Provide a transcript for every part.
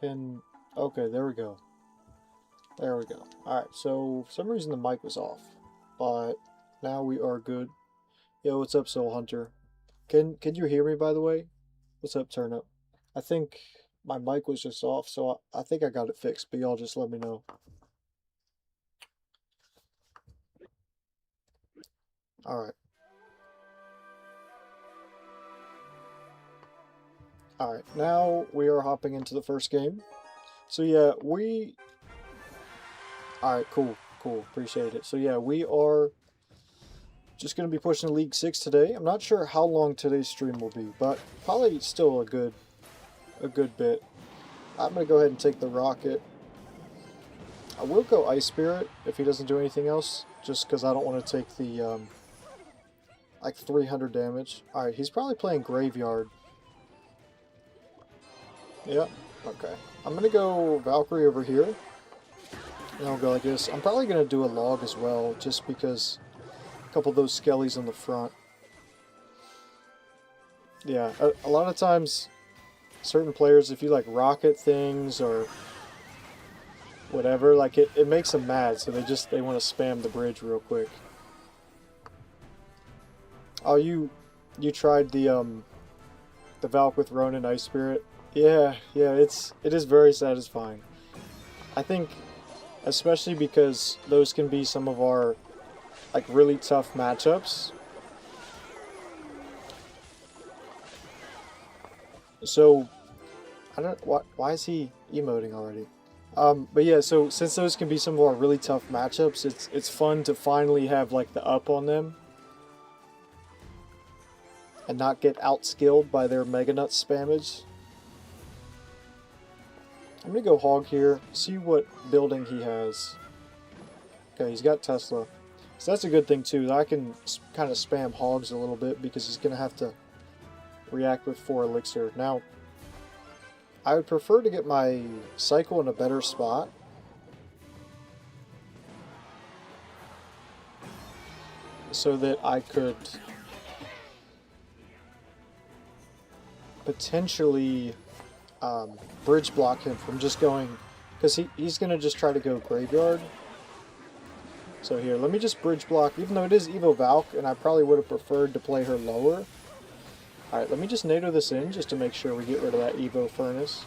Okay, there we go. There we go. Alright, so for some reason the mic was off. But now we are good. Yo, what's up, Soul Hunter? Can you hear me, by the way? What's up, Turnip? I think my mic was just off, so I think I got it fixed, but y'all just let me know. Alright. Alright, now we are hopping into the first game. So yeah, Alright, cool, appreciate it. So yeah, we are just going to be pushing League 6 today. I'm not sure how long today's stream will be, but probably still a good bit. I'm going to go ahead and take the rocket. I will go Ice Spirit if he doesn't do anything else, just because I don't want to take the, like 300 damage. Alright, he's probably playing Graveyard. Yep, okay. I'm going to go Valkyrie over here. And I'll go like this. I'm probably going to do a log as well, just because a couple of those skellies on the front. Yeah, a lot of times, certain players, if you like rocket things or whatever, like it makes them mad, so they want to spam the bridge real quick. Oh, you tried the Valk with Ronin Ice Spirit? Yeah, it is very satisfying. I think, especially because those can be some of our like really tough matchups. So I don't why is he emoting already? But yeah, so since those can be some of our really tough matchups, it's fun to finally have like the up on them and not get outskilled by their Mega Nut spammage. I'm gonna go Hog here, see what building he has. Okay, he's got Tesla. So that's a good thing too, that I can kind of spam Hogs a little bit because he's gonna have to react with 4 Elixir. Now, I would prefer to get my cycle in a better spot. So that I could potentially bridge block him from just going, because he's going to just try to go Graveyard. So here, let me just bridge block, even though it is Evo Valk, and I probably would have preferred to play her lower. Alright, let me just NATO this in, just to make sure we get rid of that Evo Furnace.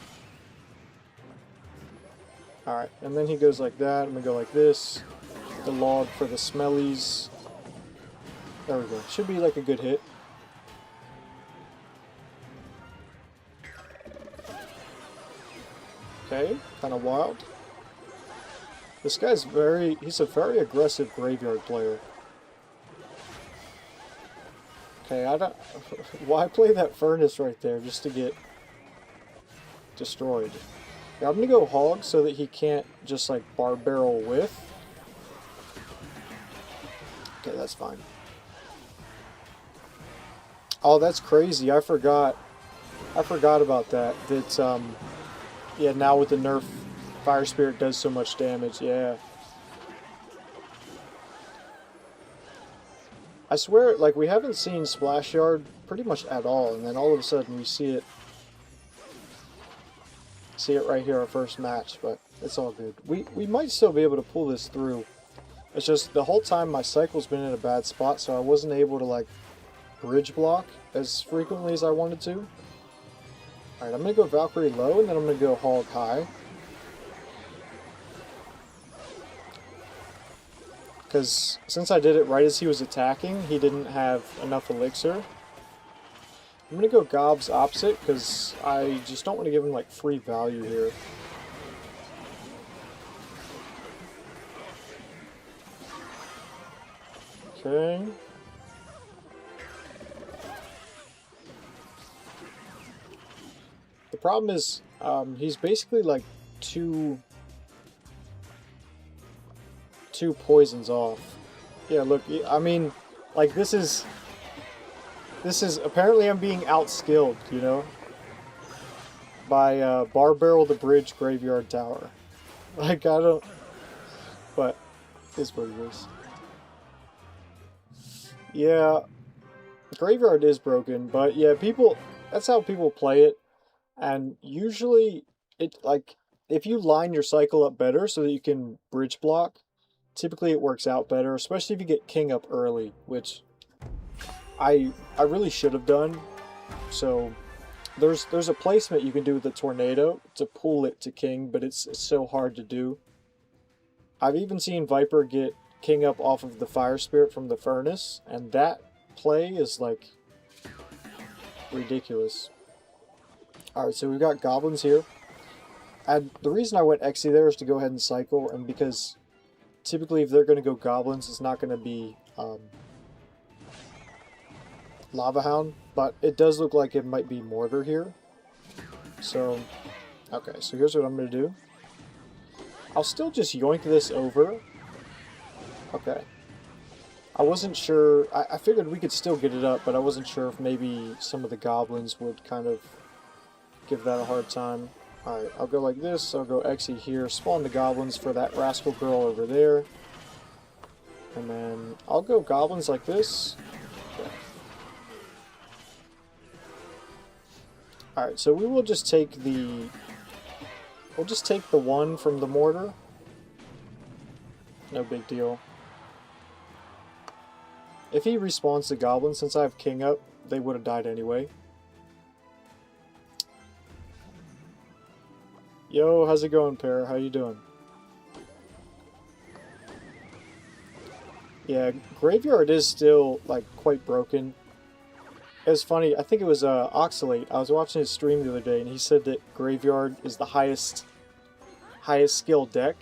Alright, and then he goes like that, I'm going to go like this. The log for the smellies. There we go, should be like a good hit. Okay, kind of wild. This guy's he's a very aggressive Graveyard player. Okay, why play that Furnace right there just to get destroyed? Yeah, I'm gonna go Hog so that he can't just like bar barrel with. Okay, that's fine. Oh, that's crazy, I forgot about that. Yeah, now with the nerf, Fire Spirit does so much damage, yeah. I swear, like, we haven't seen Splash Yard pretty much at all, and then all of a sudden we see it right here, our first match, but it's all good. We might still be able to pull this through. It's just, the whole time my cycle's been in a bad spot, so I wasn't able to, like, bridge block as frequently as I wanted to. Alright, I'm going to go Valkyrie low, and then I'm going to go Hog high. Because since I did it right as he was attacking, he didn't have enough Elixir. I'm going to go Gobs opposite, because I just don't want to give him, like, free value here. Okay. The problem is, he's basically like two poisons off. Yeah, look, I mean, like this is apparently I'm being outskilled, you know, by Bar Barrel the Bridge Graveyard Tower. Like I don't, but it's what it is. Yeah, Graveyard is broken, but yeah, that's how people play it. And usually, like, if you line your cycle up better so that you can bridge block, typically it works out better, especially if you get king up early, which I really should have done. So there's a placement you can do with the tornado to pull it to king, but it's so hard to do. I've even seen Viper get king up off of the fire spirit from the furnace, and that play is like ridiculous. Alright, so we've got goblins here. And the reason I went EXE there is to go ahead and cycle, and because typically if they're going to go goblins, it's not going to be Lava Hound, but it does look like it might be Mortar here. So, okay, so here's what I'm going to do. I'll still just yoink this over. Okay. I wasn't sure, I figured we could still get it up, but I wasn't sure if maybe some of the goblins would kind of give that a hard time. Alright, I'll go like this, I'll go EXE here, spawn the goblins for that rascal girl over there. And then I'll go goblins like this. Okay. Alright, so we will just take the... We'll just take the one from the mortar. No big deal. If he respawns the goblin, since I have king up, they would have died anyway. Yo, how's it going, Pear? How you doing? Yeah, Graveyard is still, like, quite broken. It's funny, I think it was Oxalate. I was watching his stream the other day, and he said that Graveyard is the highest skill deck.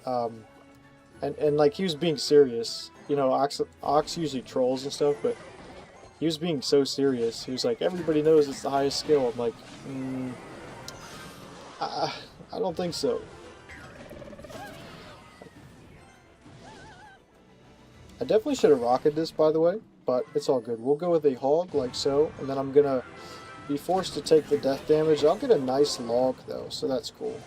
And like, he was being serious. You know, Ox usually trolls and stuff, but he was being so serious. He was like, everybody knows it's the highest skill. I'm like, I don't think so. I definitely should have rocketed this, by the way, but it's all good. We'll go with a hog, like so, and then I'm gonna be forced to take the death damage. I'll get a nice log, though, so that's cool.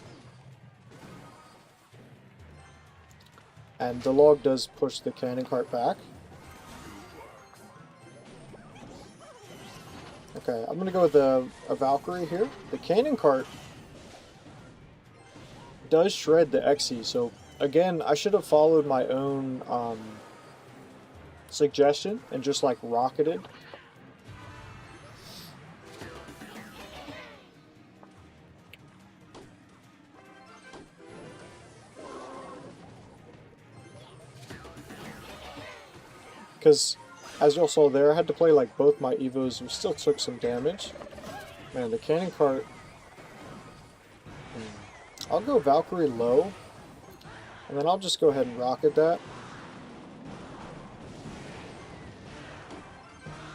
And the log does push the cannon cart back. Okay, I'm gonna go with a Valkyrie here. The cannon cart does shred the EXE, so again, I should have followed my own suggestion and just like rocketed. Because as y'all saw there, I had to play like both my Evos, who still took some damage. Man, the cannon cart. I'll go Valkyrie low, and then I'll just go ahead and rocket that.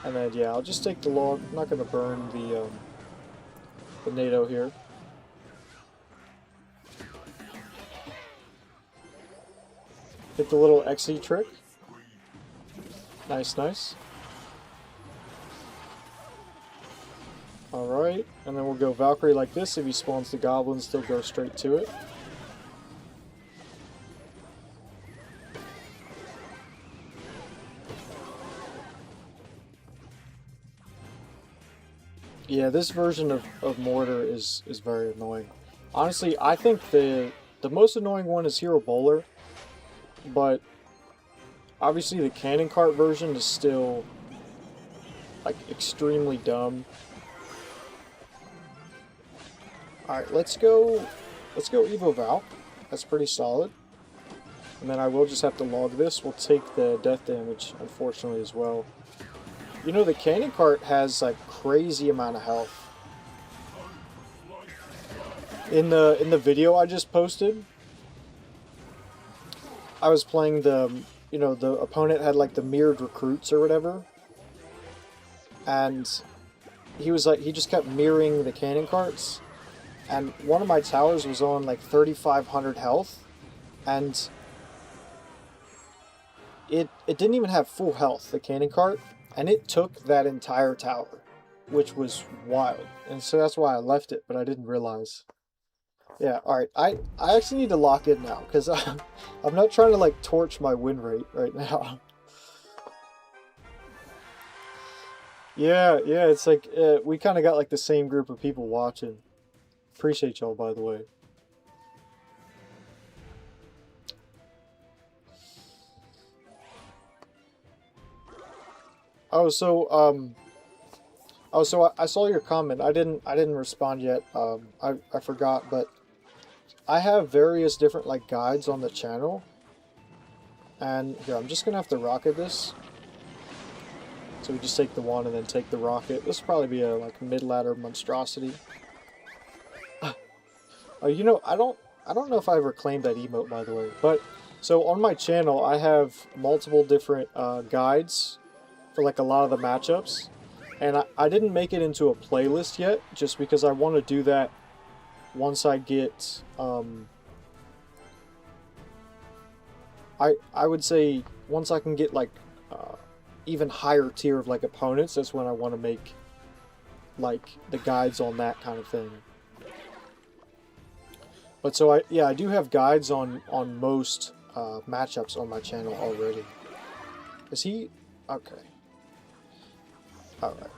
And then, yeah, I'll just take the log. I'm not going to burn the NATO here. Hit the little EXE trick. Nice, nice. Alright, and then we'll go Valkyrie like this. If he spawns the goblins, they'll go straight to it. Yeah, this version of Mortar is very annoying. Honestly, I think the most annoying one is Hero Bowler, but obviously the cannon cart version is still like extremely dumb. Alright, let's go Evo Val. That's pretty solid. And then I will just have to log this. We'll take the death damage, unfortunately, as well. You know, the cannon cart has like crazy amount of health. In the video I just posted, I was playing the, you know, the opponent had like the mirrored recruits or whatever. And he was like, he just kept mirroring the cannon carts. And one of my towers was on like 3,500 health. And it didn't even have full health, the cannon cart. And it took that entire tower, which was wild. And so that's why I left it, but I didn't realize. Yeah, alright. I actually need to lock in now, because I'm not trying to like torch my win rate right now. Yeah, it's like, we kind of got like the same group of people watching. Appreciate y'all, by the way. Oh, so I saw your comment. I didn't respond yet. I forgot, but I have various different like guides on the channel. And here, I'm just gonna have to rocket this. So we just take the one and then take the rocket. This will probably be a like mid-ladder monstrosity. Oh, you know, I don't know if I ever claimed that emote, by the way. But so on my channel, I have multiple different guides for like a lot of the matchups, and I didn't make it into a playlist yet, just because I want to do that once I get I would say once I can get like even higher tier of like opponents. That's when I want to make like the guides on that kind of thing. But so I do have guides on most matchups on my channel already. Is he okay? All right.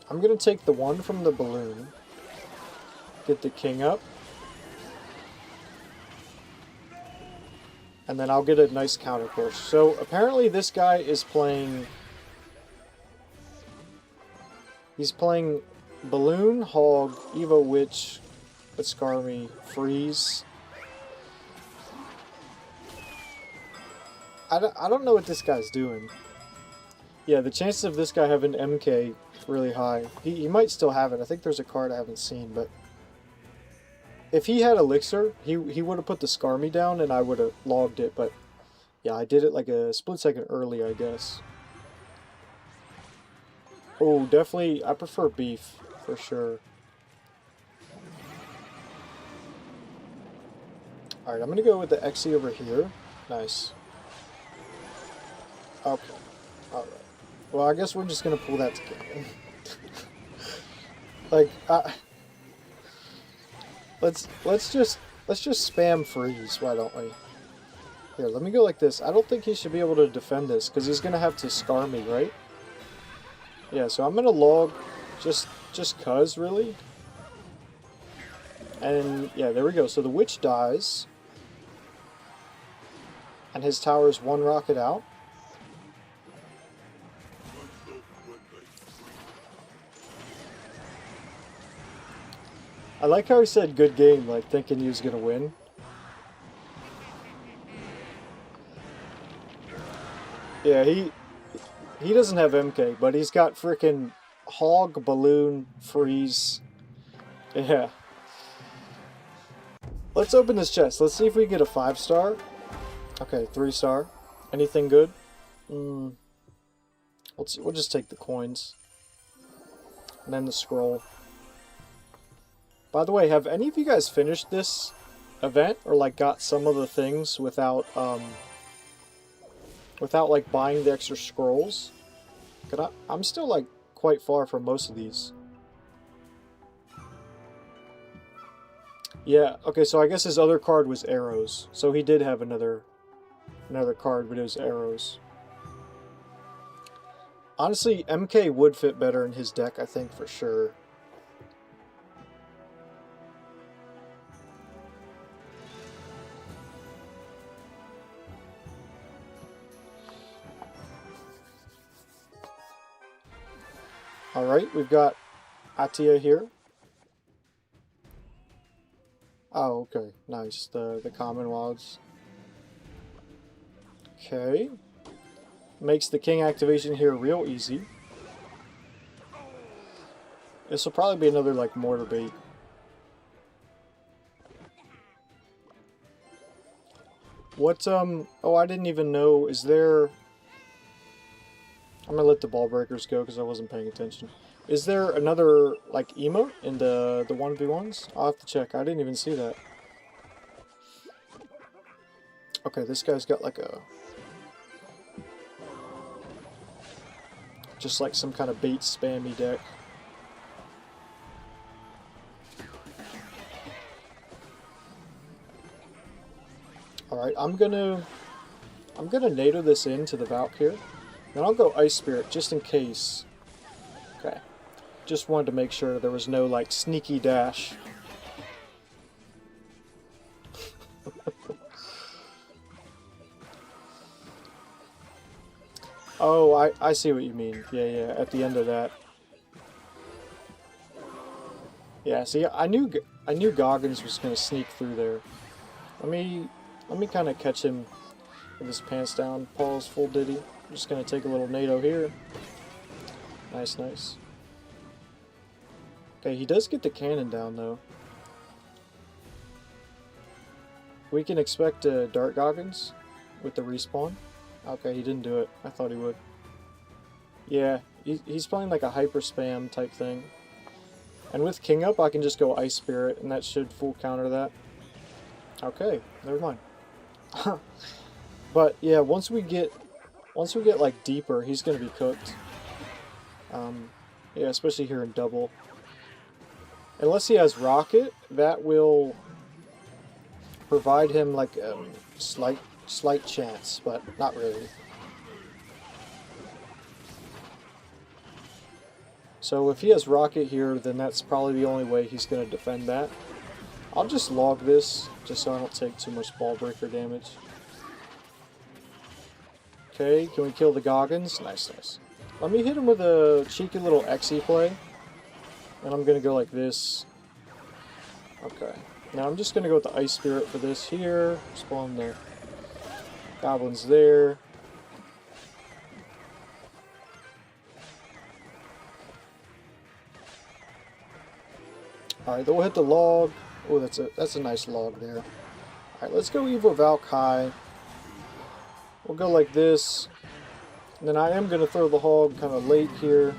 I'm gonna take the one from the balloon. Get the king up. And then I'll get a nice counter push. So apparently this guy is playing... He's playing Balloon, Hog, Evo Witch, Skarmy, Freeze. I don't know what this guy's doing. Yeah, the chances of this guy having MK really high. He might still have it. I think there's a card I haven't seen, but... If he had Elixir, he would have put the Skarmy down and I would have logged it, but yeah, I did it like a split second early, I guess. Oh, definitely, I prefer beef, for sure. Alright, I'm gonna go with the HOG EXE over here. Nice. Okay, alright. Well, I guess we're just gonna pull that together. Like, Let's just spam freeze, why don't we? Here, let me go like this. I don't think he should be able to defend this, because he's gonna have to scar me, right? Yeah, so I'm gonna log just cuz, really. And yeah, there we go. So the witch dies. And his tower's one rocket out. I like how he said good game, like thinking he was gonna win. Yeah, he doesn't have MK, but he's got freaking Hog, Balloon, Freeze. Yeah. Let's open this chest. Let's see if we can get a 5-star. Okay, 3-star. Anything good? We'll just take the coins. And then the scroll. By the way, have any of you guys finished this event, or like got some of the things without like buying the extra scrolls? Cause I'm still like quite far from most of these. Yeah, okay, so I guess his other card was arrows. So he did have another card, but it was arrows. Honestly, MK would fit better in his deck, I think, for sure. Alright, we've got Atia here. Oh, okay, nice. The common wilds. Okay. Makes the king activation here real easy. This will probably be another, like, mortar bait. What, oh, I didn't even know, is there... I'm gonna let the ball breakers go because I wasn't paying attention. Is there another, like, emote in the 1v1s? I'll have to check. I didn't even see that. Okay, this guy's got, like, a... just, like, some kind of bait spammy deck. Alright, I'm gonna NATO this into the Valk here. Then I'll go Ice Spirit, just in case. Okay. Just wanted to make sure there was no, like, sneaky dash. Oh, I see what you mean. Yeah, yeah, at the end of that. Yeah, see, I knew Goggins was gonna sneak through there. Let me let me kind of catch him with his pants down. Paul's full ditty. I'm just gonna take a little NATO here. Nice, nice. Okay, he does get the cannon down though. We can expect Dart Goggins with the respawn. Okay, he didn't do it. I thought he would. Yeah, he's playing like a hyper spam type thing. And with King up, I can just go Ice Spirit, and that should full counter that. Okay, never mind. But yeah, once we get like deeper, he's gonna be cooked. Yeah, especially here in double. Unless he has Rocket, that will provide him like slight chance, but not really. So if he has Rocket here, then that's probably the only way he's going to defend that. I'll just log this, just so I don't take too much ball breaker damage. Okay, can we kill the Goggins? Nice, nice. Let me hit him with a cheeky little XE play. And I'm going to go like this. Okay. Now I'm just going to go with the Ice Spirit for this here. Spawn the goblins there. Alright, then we'll hit the log. Oh, that's a nice log there. Alright, let's go Evo Valk high. We'll go like this. And then I am going to throw the hog kind of late here.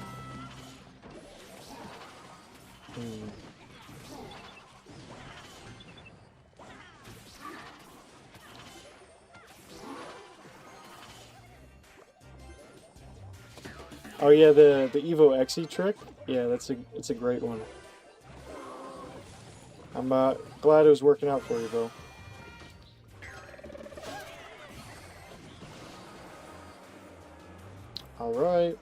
Oh yeah, the Evo EXE trick? Yeah, it's a great one. I'm glad it was working out for you, though. Alright.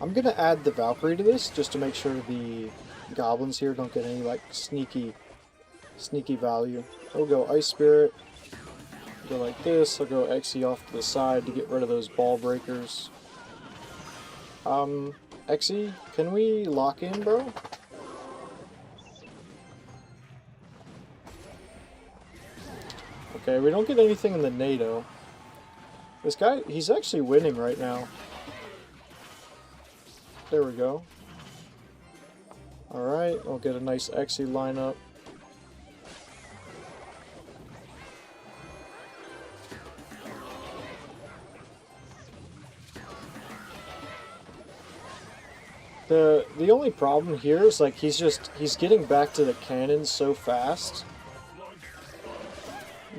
I'm gonna add the Valkyrie to this, just to make sure the goblins here don't get any, like, sneaky value. I'll go Ice Spirit. Go like this. I'll go XE off to the side to get rid of those ball breakers. XE, can we lock in, bro? Okay, we don't get anything in the NATO. This guy, he's actually winning right now. There we go. Alright, we'll get a nice XE lineup. The only problem here is like he's getting back to the cannon so fast.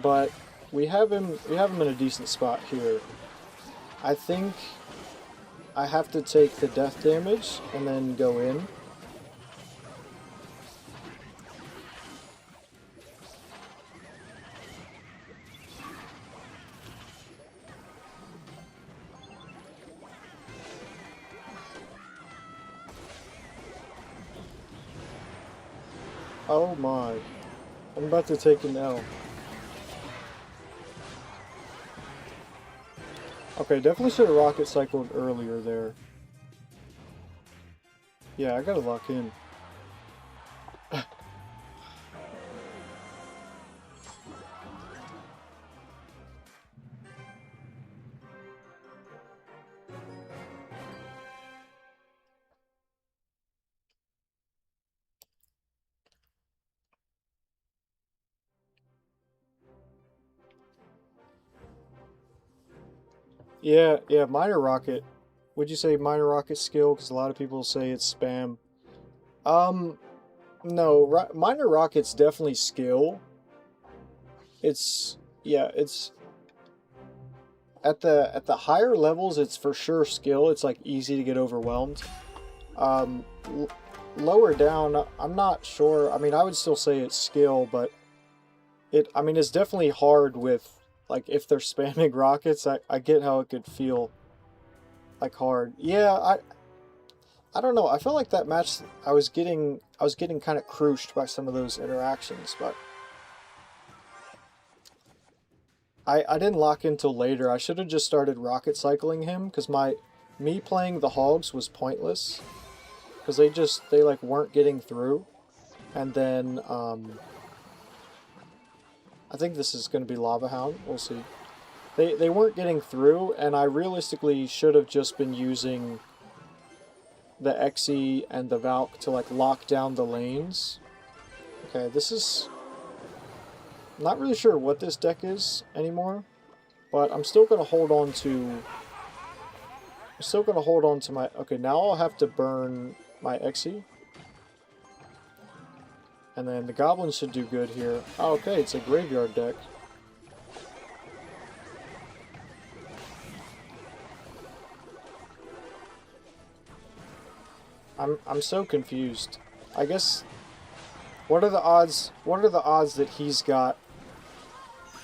But we have him in a decent spot here. I think I have to take the death damage and then go in. Oh my. I'm about to take an L. Okay, definitely should have rocket cycled earlier there. Yeah, I gotta lock in. Yeah, minor rocket. Would you say minor rocket skill? Because a lot of people say it's spam. No, minor rocket's definitely skill. It's at the higher levels, it's for sure skill. It's like easy to get overwhelmed. Lower down, I'm not sure. I mean, I would still say it's skill, but I mean, it's definitely hard with, like, if they're spamming rockets. I get how it could feel like hard. Yeah, I don't know. I felt like that match I was getting kind of cruished by some of those interactions, but I didn't lock in till later. I should have just started rocket cycling him, because me playing the hogs was pointless. Because they like weren't getting through. And then, I think this is going to be Lava Hound. We'll see. They weren't getting through, and I realistically should have just been using the EXE and the Valk to like lock down the lanes. Okay, this is... I'm not really sure what this deck is anymore, but I'm still going to hold on to... my... Okay, now I'll have to burn my EXE. And then the goblins should do good here. Oh, okay, it's a graveyard deck. I'm so confused. I guess... What are the odds that he's got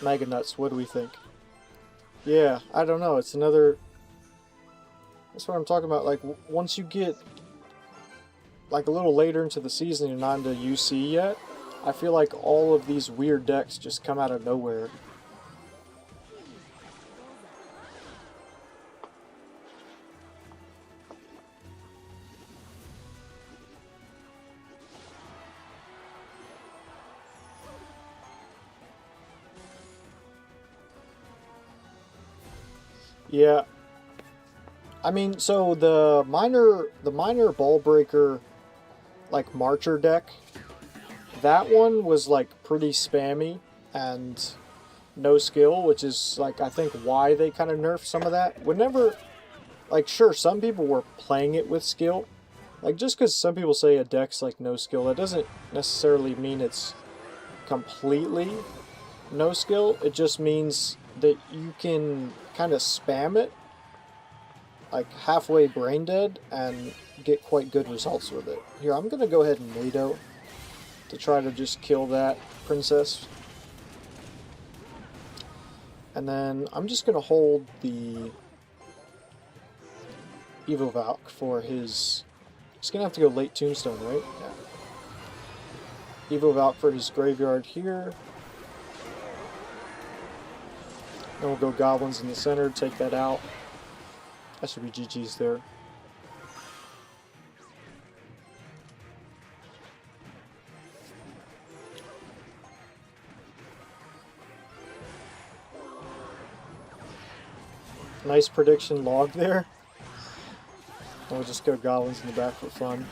Mega Nuts? What do we think? Yeah, I don't know. It's another... That's what I'm talking about. Like, once you get like a little later into the season and not into UC yet, I feel like all of these weird decks just come out of nowhere. Yeah. I mean, so the minor ball breaker like Marcher deck, that one was like pretty spammy and no skill, which is like I think why they kind of nerfed some of that. Whenever, like, sure, some people were playing it with skill. Like, just because some people say a deck's like no skill, that doesn't necessarily mean it's completely no skill. It just means that you can kind of spam it like halfway brain dead and get quite good results with it. Here, I'm gonna go ahead and NATO to try to just kill that princess. And then I'm just gonna hold the Evo Valk for his... He's gonna have to go late Tombstone, right? Yeah. Evo Valk for his graveyard here. Then we'll go Goblins in the center, take that out. That should be GG's there. Nice prediction log there. We'll just go Goblins in the back for fun.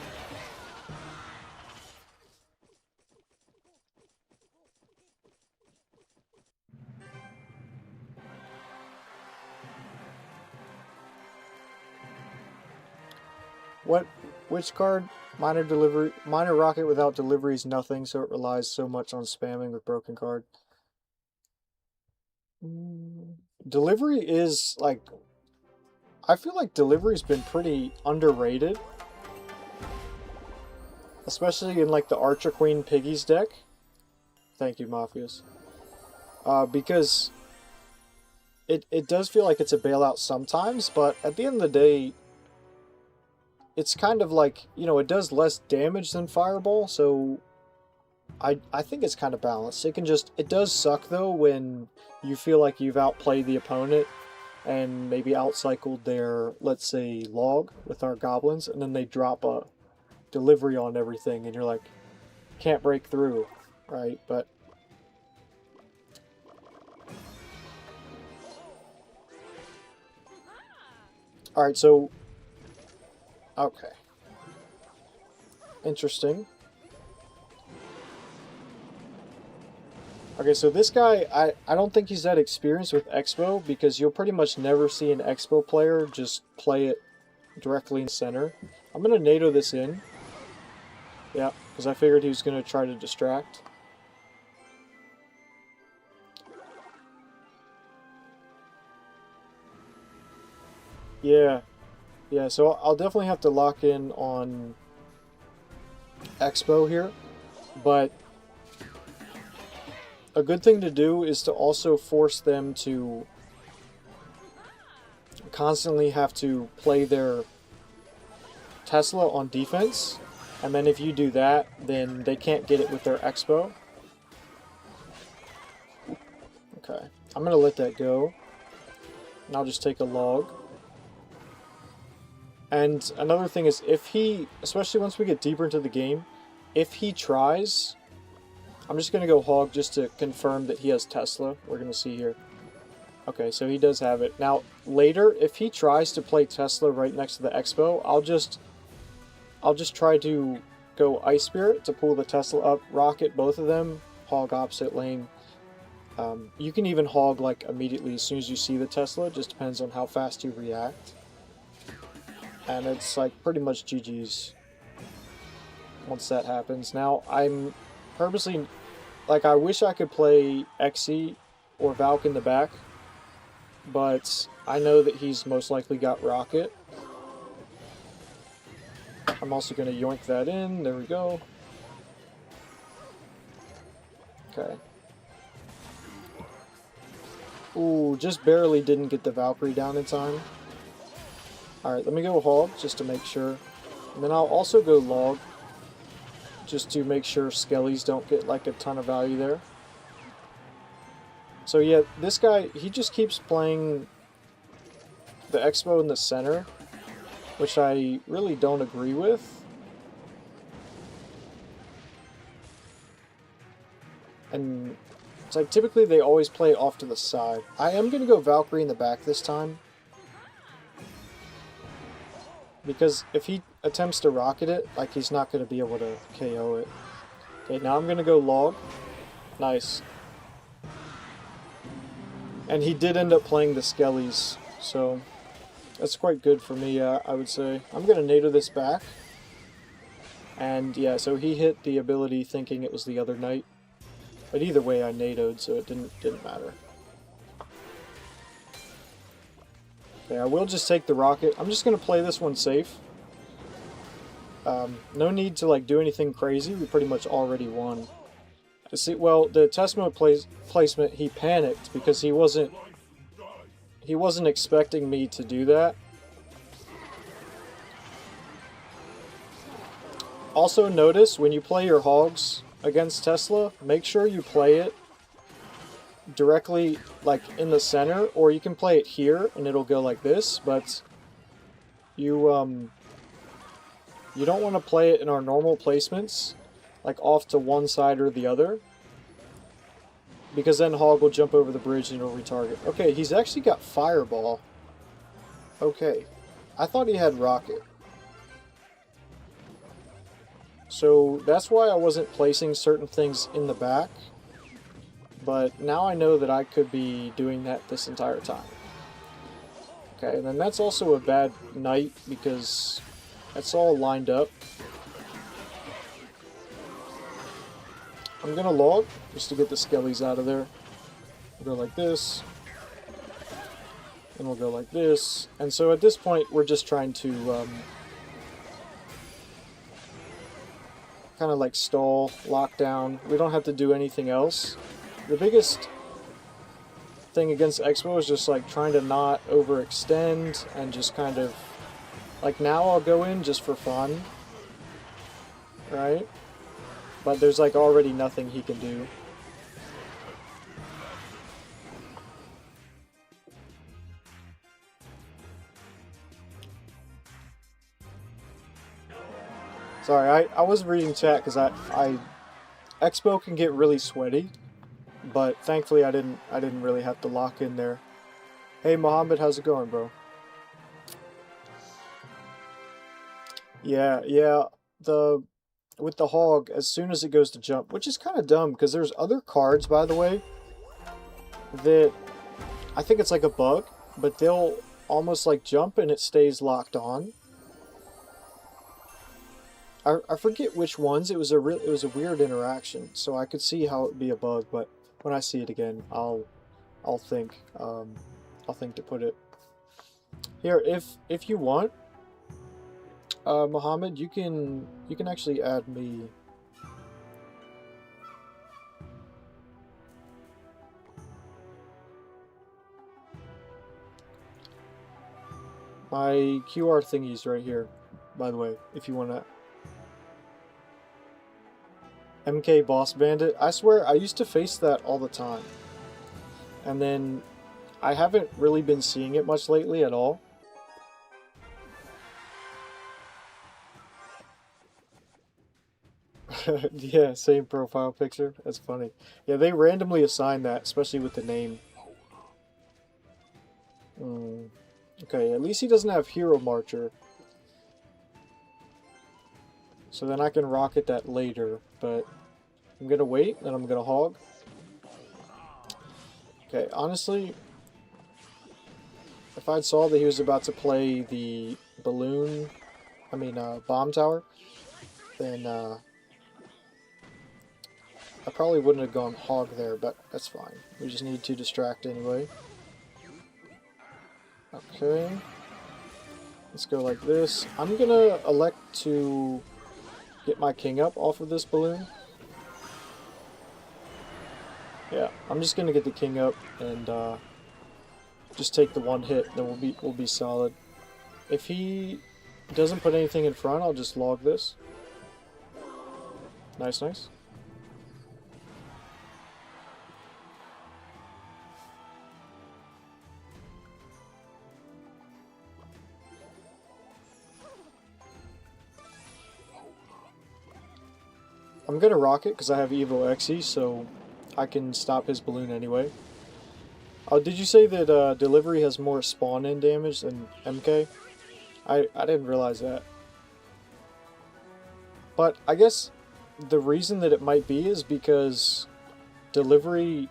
Which card? Minor delivery, minor rocket without delivery is nothing, so it relies so much on spamming with broken card. Delivery is like, I feel like delivery's been pretty underrated, especially in like the Archer Queen Piggies deck. Thank you, Mafias. Because it does feel like it's a bailout sometimes, but at the end of the day, it's kind of like, you know, it does less damage than Fireball, so I think it's kind of balanced. It does suck though when you feel like you've outplayed the opponent and maybe outcycled their, let's say, log with our goblins, and then they drop a delivery on everything, and you're like, can't break through, right? But alright, so okay. Interesting. Okay, so this guy, I don't think he's that experienced with Expo, because you'll pretty much never see an Expo player just play it directly in center. I'm going to NATO this in. Yeah, because I figured he was going to try to distract. Yeah. Yeah, so I'll definitely have to lock in on Expo here, but a good thing to do is to also force them to constantly have to play their Tesla on defense, and then if you do that, then they can't get it with their Expo. Okay. I'm going to let that go. And I'll just take a log. And another thing is, if he, especially once we get deeper into the game, if he tries, I'm just going to go hog just to confirm that he has Tesla. We're going to see here. Okay, so he does have it. Now, later, if he tries to play Tesla right next to the Expo, I'll just try to go Ice Spirit to pull the Tesla up, rocket both of them, hog opposite lane. You can even hog like immediately as soon as you see the Tesla, just depends on how fast you react. And it's like pretty much GG's once that happens. Now, I'm purposely, like, I wish I could play HOGE or Valk in the back, but I know that he's most likely got Rocket. I'm also going to yoink that in. There we go. Okay. Ooh, just barely didn't get the Valkyrie down in time. Alright, let me go hog just to make sure. And then I'll also go log just to make sure skellies don't get like a ton of value there. So yeah, this guy, he just keeps playing the Expo in the center, which I really don't agree with. And it's like typically they always play it off to the side. I am going to go Valkyrie in the back this time. Because if he attempts to rocket it, like, he's not going to be able to KO it. Okay, now I'm going to go log. Nice. And he did end up playing the skellies, so that's quite good for me, I would say. I'm going to NATO this back. And yeah, so he hit the ability thinking it was the other knight. But either way, I NATO'd, so it didn't matter. Okay, I will just take the rocket. I'm just going to play this one safe. No need to like do anything crazy. We pretty much already won. See, well, the testament placement, he panicked because he wasn't expecting me to do that. Also notice when you play your hogs against Tesla, make sure you play it directly like in the center, or you can play it here and it'll go like this, but you don't want to play it in our normal placements, like off to one side or the other, because then hog will jump over the bridge and it'll retarget. Okay, he's actually got fireball. Okay, I thought he had rocket. So that's why I wasn't placing certain things in the back. But now I know that I could be doing that this entire time. Okay, and then that's also a bad knight because that's all lined up. I'm gonna log just to get the skellies out of there. We'll go like this. And we'll go like this. And so at this point we're just trying to kind of like stall, lock down. We don't have to do anything else. The biggest thing against Expo is just like trying to not overextend and just kind of like, now I'll go in just for fun, right? But there's like already nothing he can do. Sorry, I was reading chat because Expo can get really sweaty. But thankfully I didn't really have to lock in there. Hey Mohammed, how's it going, bro? Yeah, with the hog, as soon as it goes to jump, which is kind of dumb because there's other cards, by the way, that I think it's like a bug, but they'll almost like jump and it stays locked on. I forget which ones. It was a weird interaction, so I could see how it would be a bug, but when I see it again, I'll think to put it here. If you want, Mohammed, you can actually add me. My QR thingy's right here, by the way, if you want to. MK Boss Bandit. I swear, I used to face that all the time. And then I haven't really been seeing it much lately at all. Yeah, same profile picture. That's funny. Yeah, they randomly assign that, especially with the name. Okay, at least he doesn't have Hero Marcher. So then I can rocket that later, but I'm gonna wait, then I'm gonna hog. Okay, honestly, if I'd saw that he was about to play the balloon, bomb tower, then I probably wouldn't have gone hog there, but that's fine. We just need to distract anyway. Okay. Let's go like this. I'm gonna elect to get my king up off of this balloon. Yeah, I'm just gonna get the king up and just take the one hit, then we'll be solid. If he doesn't put anything in front, I'll just log this. Nice, nice. I'm gonna rock it because I have HOG EXE, so I can stop his balloon anyway. Oh, did you say that delivery has more spawn-in damage than MK? I didn't realize that. But I guess the reason that it might be is because delivery,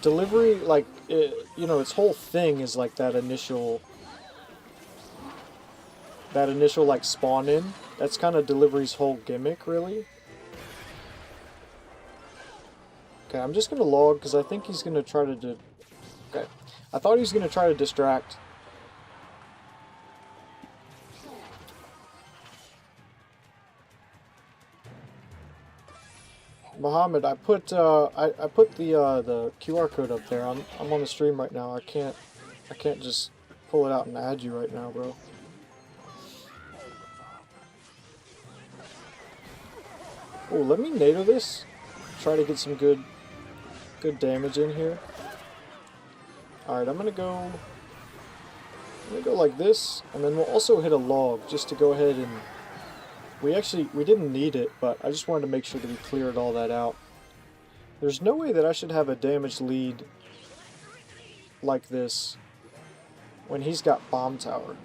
like, you know, its whole thing is like that initial like spawn-in. That's kind of delivery's whole gimmick, really. Okay, I'm just going to log because I think he's going to try to... Okay, I thought he was going to try to distract. Mohammed, I put the QR code up there. I'm on the stream right now. I can't just pull it out and add you right now, bro. Oh, let me NATO this. Try to get some good damage in here. Alright, I'm gonna go like this, and then we'll also hit a log just to go ahead and we didn't need it, but I just wanted to make sure that we cleared all that out. There's no way that I should have a damage lead like this when he's got bomb tower.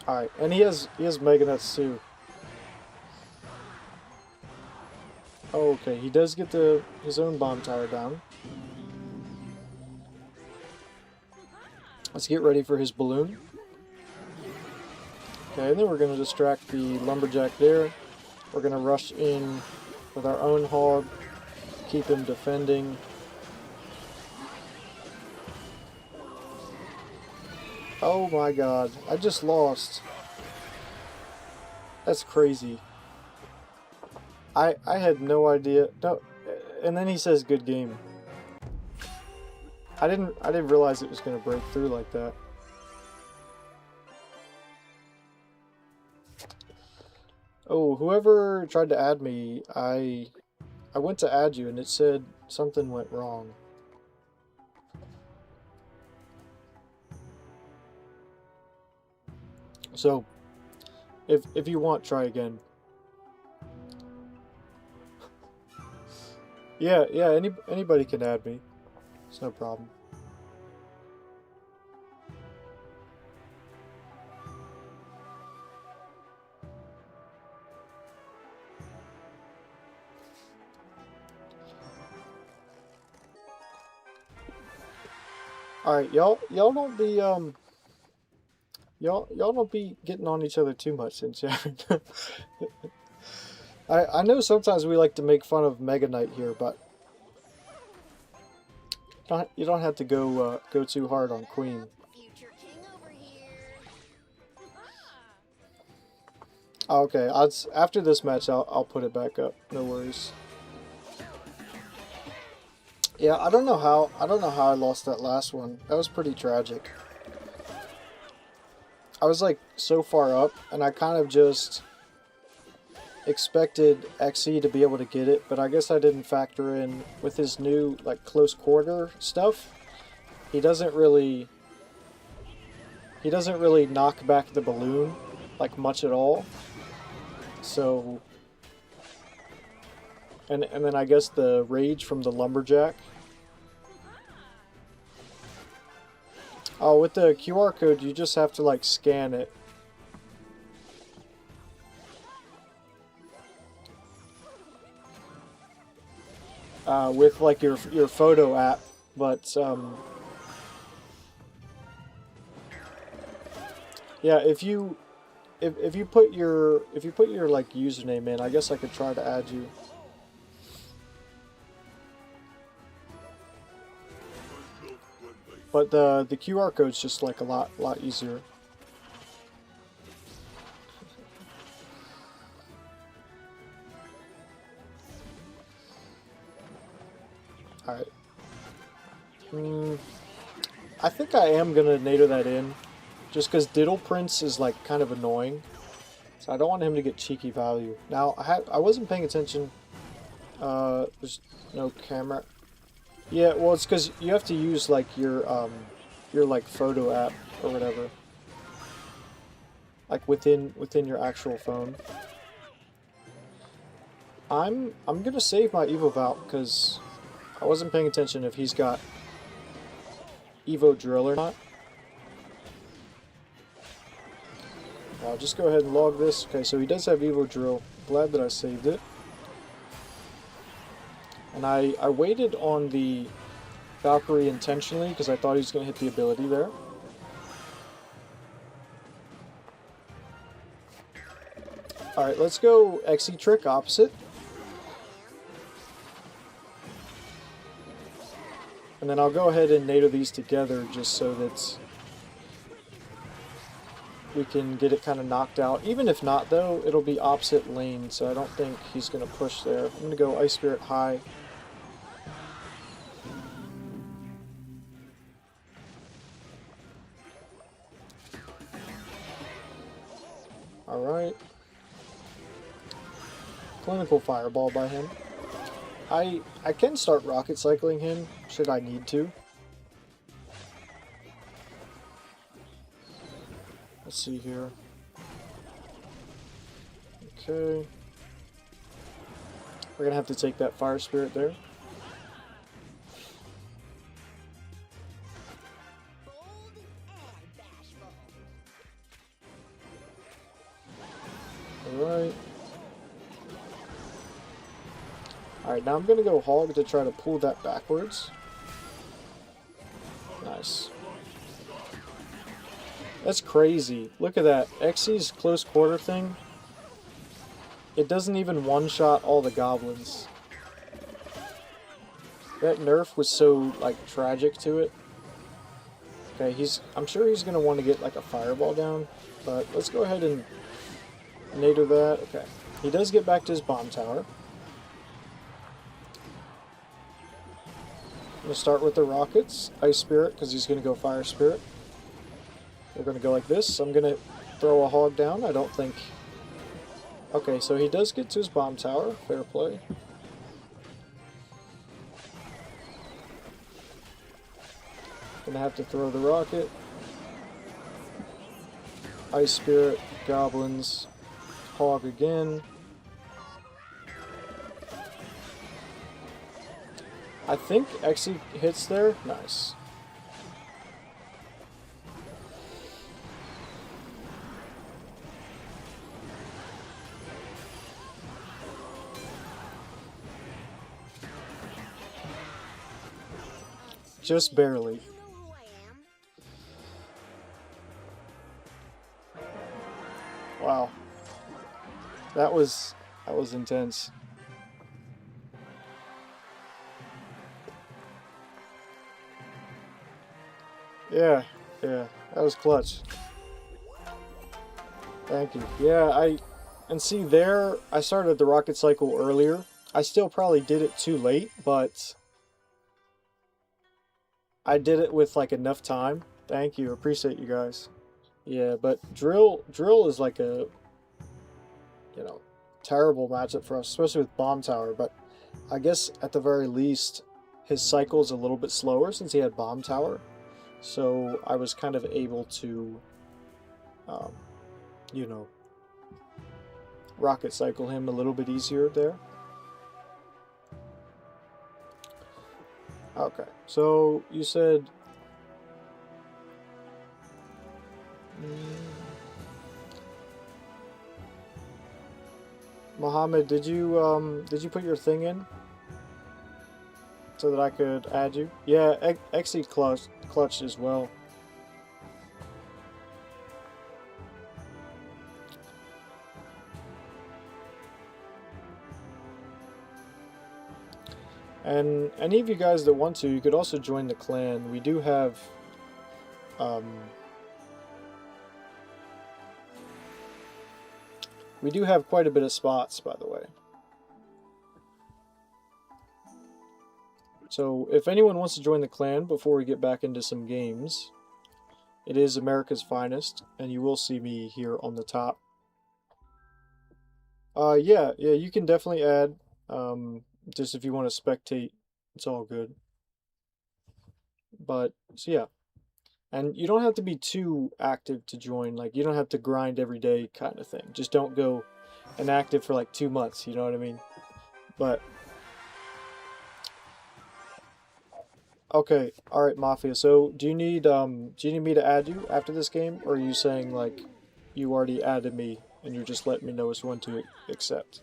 Alright, and he has Mega Nuts too. Oh, okay, he does get his own bomb tower down. Let's get ready for his balloon. Okay, and then we're going to distract the lumberjack there. We're going to rush in with our own hog, keep him defending. Oh my god, I just lost. That's crazy. I had no idea. No, and then he says good game. I didn't realize it was going to break through like that. Oh, whoever tried to add me, I went to add you and it said something went wrong. So, if you want, try again. Yeah, anybody can add me. It's no problem. All right, y'all don't be y'all don't be getting on each other too much in chat. I know sometimes we like to make fun of Mega Knight here, but you don't have to go too hard on Queen. Okay, after this match, I'll put it back up. No worries. Yeah, I don't know how I lost that last one. That was pretty tragic. I was like so far up, and I kind of just expected XE to be able to get it, but I guess I didn't factor in with his new like close quarter stuff. He doesn't really knock back the balloon like much at all. So and then I guess the rage from the lumberjack. Oh, with the QR code you just have to like scan it. With like your photo app, but yeah, if you put your like username in, I guess I could try to add you. But the QR code's just like a lot easier. Alright. I think I am gonna nader that in. Just because Diddle Prince is like kind of annoying. So I don't want him to get cheeky value. Now, I wasn't paying attention. There's no camera. Yeah, well it's because you have to use like your like photo app or whatever. Like within your actual phone. I'm gonna save my Evo Valk because I wasn't paying attention if he's got Evo Drill or not. I'll just go ahead and log this. Okay, so he does have Evo Drill. Glad that I saved it. And I waited on the Valkyrie intentionally because I thought he was going to hit the ability there. Alright, let's go XE trick opposite. And then I'll go ahead and nader these together just so that we can get it kind of knocked out. Even if not, though, it'll be opposite lane, so I don't think he's going to push there. I'm going to go Ice Spirit high. Alright. Clinical Fireball by him. I can start rocket cycling him, should I need to. Let's see here. Okay. We're gonna have to take that Fire Spirit there. Alright. Alright, now I'm gonna go Hog to try to pull that backwards. Nice. That's crazy. Look at that. XE's close quarter thing. It doesn't even one-shot all the goblins. That nerf was so, like, tragic to it. Okay, I'm sure he's going to want to get, like, a fireball down. But let's go ahead and nader that. Okay. He does get back to his bomb tower. I'm going to start with the rockets. Ice Spirit, because he's going to go Fire Spirit. We're going to go like this. I'm going to throw a Hog down. I don't think... Okay, so he does get to his bomb tower. Fair play. Going to have to throw the rocket. Ice Spirit, Goblins, Hog again. I think XE hits there. Nice. Just barely. Wow. That was intense. Yeah, that was clutch. Thank you. Yeah, and see there, I started the rocket cycle earlier. I still probably did it too late, but I did it with like enough time. Thank you, appreciate you guys. Yeah, but drill is like a, you know, terrible matchup for us, especially with Bomb Tower, but I guess at the very least, his cycle is a little bit slower since he had Bomb Tower, so I was kind of able to, you know, rocket cycle him a little bit easier there. Okay, so you said... Mohammed, did you put your thing in so that I could add you? Yeah, Exe clutched as well. And any of you guys that want to, you could also join the clan. We do have quite a bit of spots, by the way. So if anyone wants to join the clan before we get back into some games, it is America's Finest, and you will see me here on the top. Yeah, you can definitely add. Just if you want to spectate, it's all good. But, so yeah. And you don't have to be too active to join. Like, you don't have to grind every day kind of thing. Just don't go inactive for like 2 months, you know what I mean? But, okay, alright, Mafia. So, do you need me to add you after this game? Or are you saying, like, you already added me and you're just letting me know which one to accept?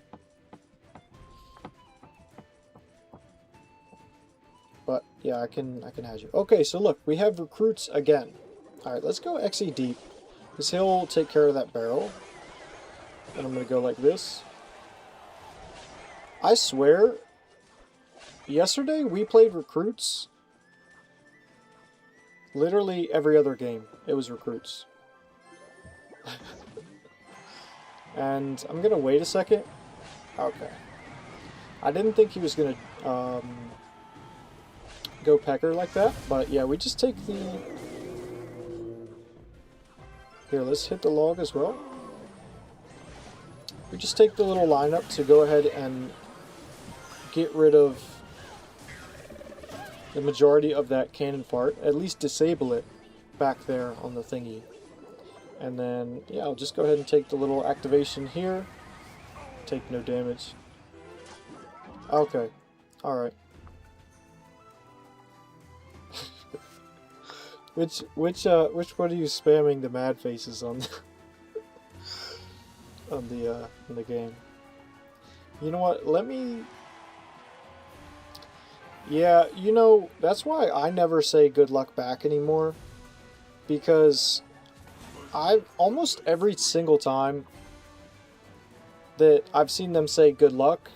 But yeah, I can add you. Okay, so look, we have recruits again. All right, let's go XE deep, because he'll take care of that barrel. And I'm gonna go like this. I swear, yesterday we played recruits. Literally every other game, it was recruits. And I'm gonna wait a second. Okay. I didn't think he was gonna go pecker like that, but yeah, we just take the... Here, let's hit the log as well. We just take the little lineup to go ahead and get rid of the majority of that cannon fart, at least disable it back there on the thingy. And then, yeah, I'll just go ahead and take the little activation here. Take no damage. Okay, alright. Which one are you spamming the mad faces on? On the game? You know what? Let me. Yeah, you know, that's why I never say good luck back anymore, because almost every single time that I've seen them say good luck,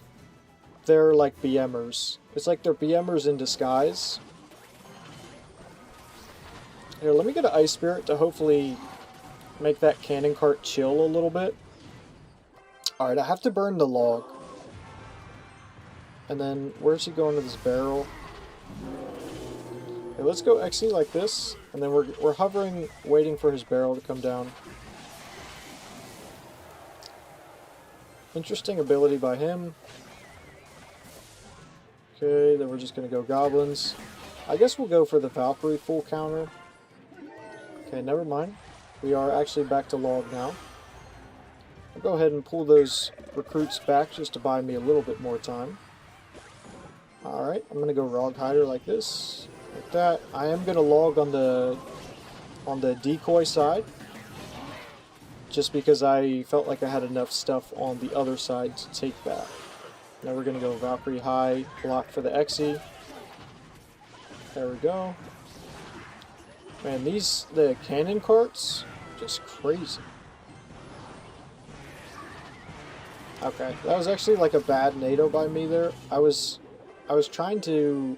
they're like BMers. It's like they're BMers in disguise. Here, let me get an Ice Spirit to hopefully make that cannon cart chill a little bit. Alright, I have to burn the log. And then, where's he going to this barrel? Okay, let's go XE like this. And then we're hovering, waiting for his barrel to come down. Interesting ability by him. Okay, then we're just going to go goblins. I guess we'll go for the Valkyrie full counter. Okay, never mind. We are actually back to log now. I'll go ahead and pull those recruits back just to buy me a little bit more time. Alright, I'm going to go Rog Hider like this. Like that. I am going to log on the decoy side, just because I felt like I had enough stuff on the other side to take that. Now we're going to go Valkyrie high, block for the XE. There we go. Man, the cannon carts, just crazy. Okay, that was actually like a bad NATO by me there. I was trying to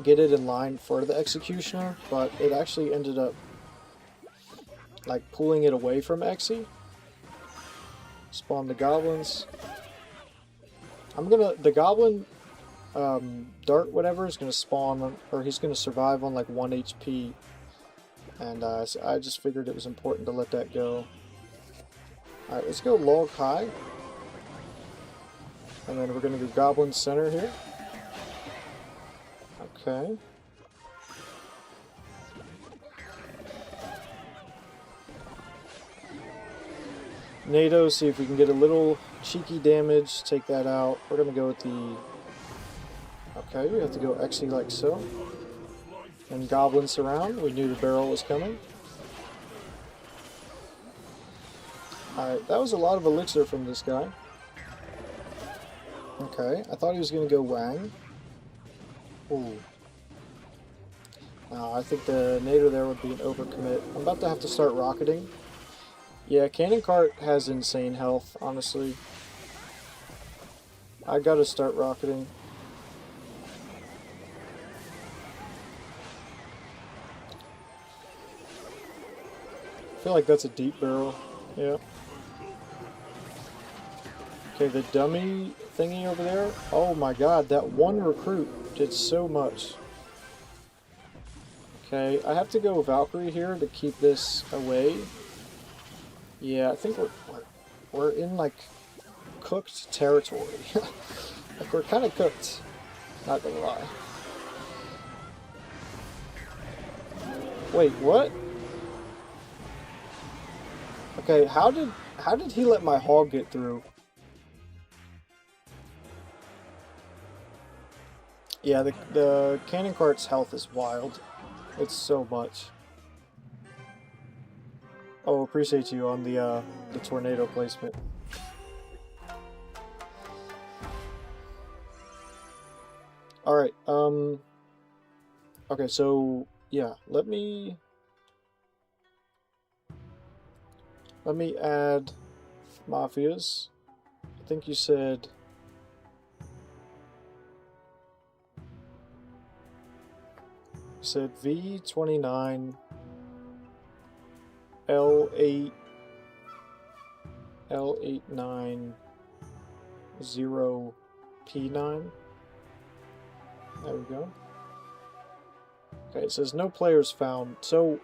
get it in line for the Executioner, but it actually ended up like pulling it away from XE. Spawn the goblins. The goblin dart whatever is going to spawn, or he's going to survive on like 1 HP, and I just figured it was important to let that go. Alright, let's go log high. And then we're going to go goblin center here. Okay. NATO, see if we can get a little cheeky damage, take that out. We're going to go with the... Okay, we have to go HOG EXE like so. And goblin surround, we knew the barrel was coming. Alright, that was a lot of elixir from this guy. Okay, I thought he was going to go Wang. Ooh. I think the NATO there would be an overcommit. I'm about to have to start rocketing. Yeah, Cannon Cart has insane health, honestly. I gotta start rocketing. I feel like that's a deep barrel. Yeah. Okay, the dummy thingy over there. Oh my god, that one recruit did so much. Okay, I have to go Valkyrie here to keep this away. Yeah, I think we're in like cooked territory. Like we're kind of cooked. Not gonna lie. Wait, what? Okay, how did he let my hog get through? Yeah, the Cannon Cart's health is wild. It's so much. Oh, appreciate you on the tornado placement. Alright, okay, so, yeah, let me add Mafias. I think you said... V29 L8 L890P9. There we go. Okay, it says no players found. So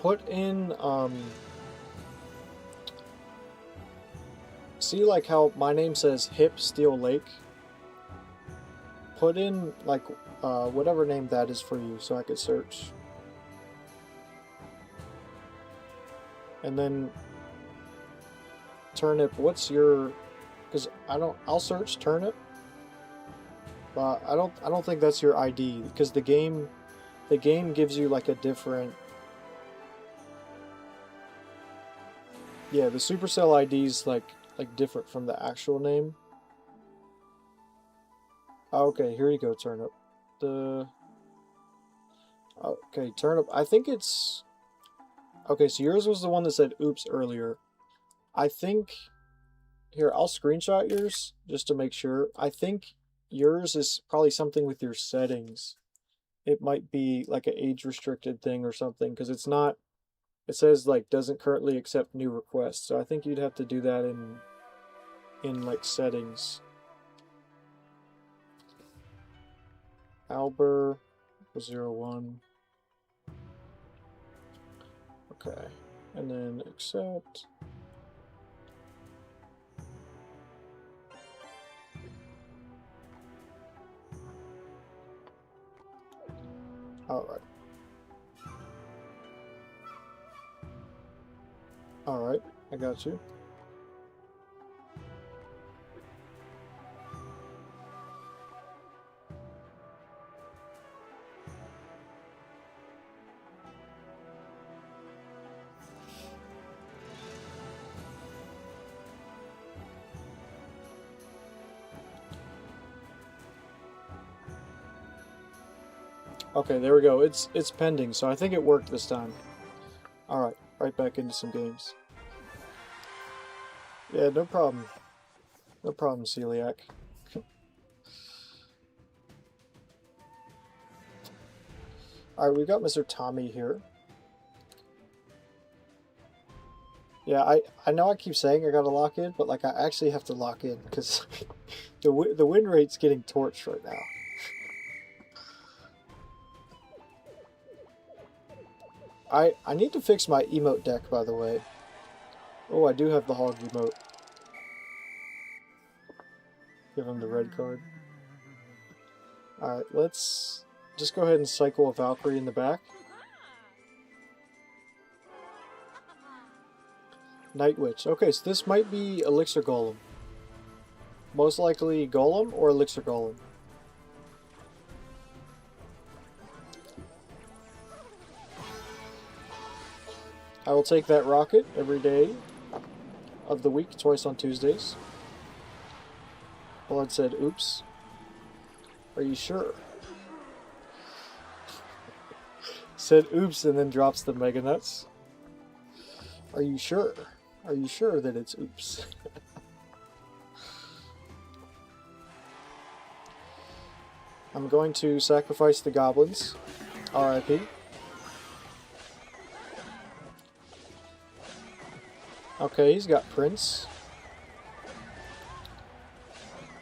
put in see like how my name says Hip Steel Lake? Put in like whatever name that is for you so I could search. And then Turnip, what's your... Because I'll search Turnip. But I don't think that's your ID, because the game gives you like a different... Yeah, the Supercell ID is like different from the actual name. Okay, here you go, Turnip. Okay, Turnip. I think it's... Okay, so yours was the one that said oops earlier. I think... Here, I'll screenshot yours just to make sure. I think yours is probably something with your settings. It might be like an age-restricted thing or something, because it's not... It says, like, doesn't currently accept new requests. So I think you'd have to do that in like, settings. Albert 01. Okay, and then accept. All right. All right, I got you. Okay, there we go. It's pending, so I think it worked this time. Alright, right back into some games. Yeah, no problem. No problem, Celiac. Alright, we got Mr. Tommy here. Yeah, I know I keep saying I gotta lock in, but like I actually have to lock in, because the win rate's getting torched right now. I need to fix my emote deck, by the way. Oh, I do have the hog emote. Give him the red card. Alright, let's just go ahead and cycle a Valkyrie in the back. Night Witch. Okay, so this might be Elixir Golem. Most likely Golem or Elixir Golem. I will take that rocket every day of the week, twice on Tuesdays. Blood said, oops. Are you sure? Said oops and then drops the Mega Nuts. Are you sure? Are you sure that it's oops? I'm going to sacrifice the goblins. RIP. Okay, he's got Prince.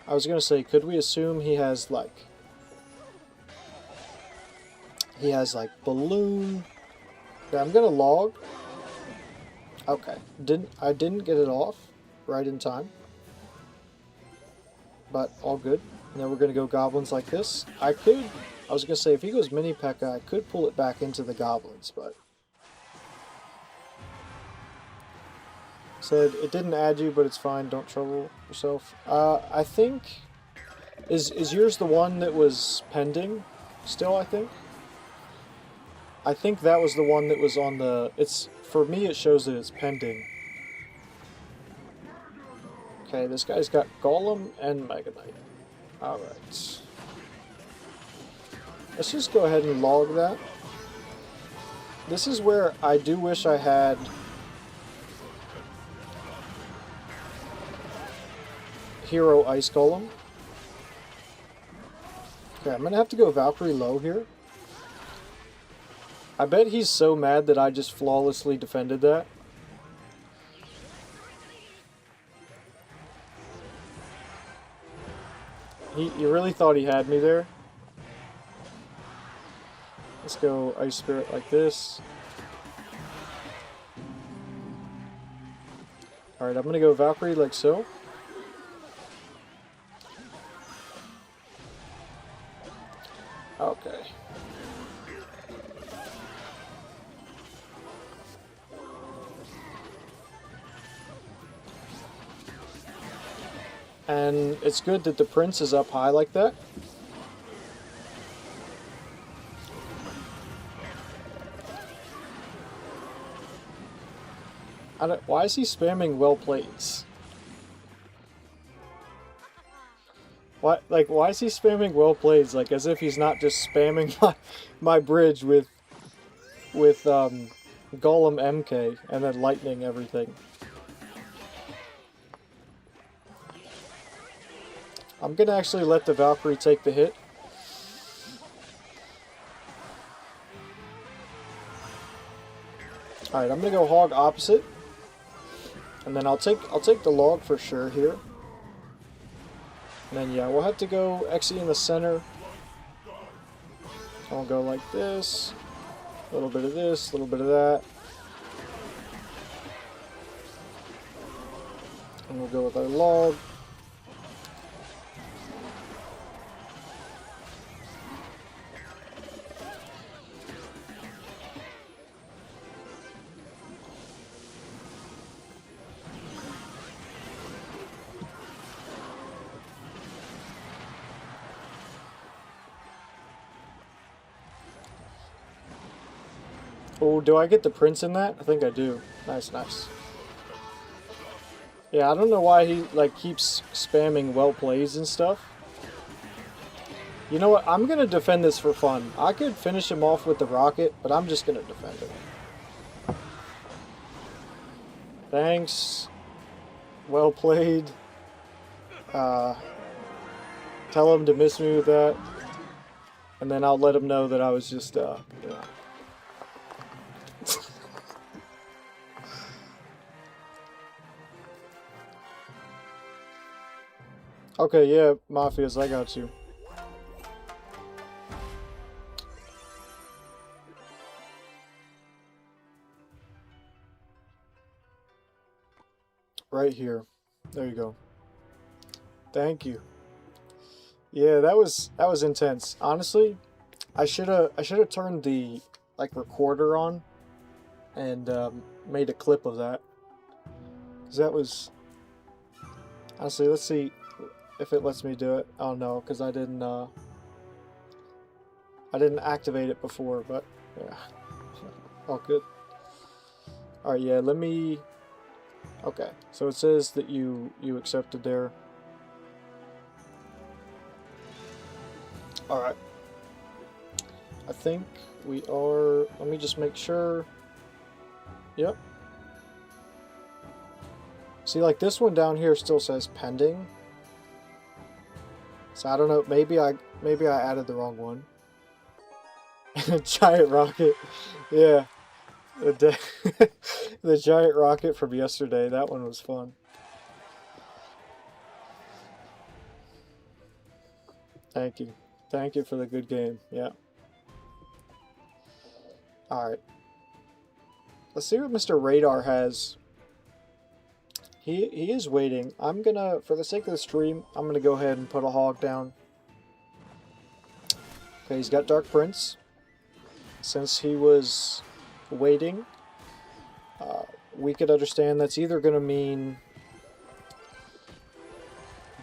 I was gonna say, could we assume he has like balloon? Yeah, I'm gonna log. Okay, I didn't get it off right in time, but all good. And then we're gonna go goblins like this. I was gonna say if he goes mini P.E.K.K.A, I could pull it back into the goblins, but said it didn't add you, but it's fine. Don't trouble yourself. I think is yours the one that was pending? Still, I think. I think that was the one that was on the. It's for me. It shows that it's pending. Okay, this guy's got Golem and Mega Knight. All right. Let's just go ahead and log that. This is where I do wish I had. Hero Ice Golem. Okay, I'm gonna have to go Valkyrie low here. I bet he's so mad that I just flawlessly defended that. He really thought he had me there. Let's go Ice Spirit like this. Alright, I'm gonna go Valkyrie like so. Okay. And it's good that the Prince is up high like that. Why is he spamming well plays? Why is he spamming well plays? Like, as if he's not just spamming my bridge with Golem MK and then lightning everything. I'm gonna actually let the Valkyrie take the hit. Alright, I'm gonna go hog opposite. And then I'll take the log for sure here. And then yeah, we'll have to go EXE in the center. I'll go like this. A little bit of this, a little bit of that. And we'll go with our log. Oh, do I get the Prince in that? I think I do. Nice, nice. Yeah, I don't know why he like keeps spamming well plays and stuff. You know what? I'm gonna defend this for fun. I could finish him off with the rocket, but I'm just gonna defend it. Thanks. Well played. Tell him to miss me with that. And then I'll let him know that I was just, yeah. Okay, yeah, Mafias, I got you. right here. There you go. Thank you. Yeah, that was intense. Honestly, I should have turned the like recorder on and made a clip of that, because that was honestly. Let's see if it lets me do it. Oh no, because I didn't activate it before. But yeah, all good. All right, yeah. Let me. Okay, so it says that you accepted there. All right. I think we are. Let me just make sure. Yep. See, like this one down here still says pending. So I don't know. Maybe I added the wrong one. Giant rocket. Yeah. The giant rocket from yesterday. That one was fun. Thank you. Thank you for the good game. Yeah. Alright. Let's see what Mr. Radar has. He is waiting. I'm gonna, for the sake of the stream, I'm gonna go ahead and put a hog down. Okay, he's got Dark Prince. Since he was waiting, we could understand that's either gonna mean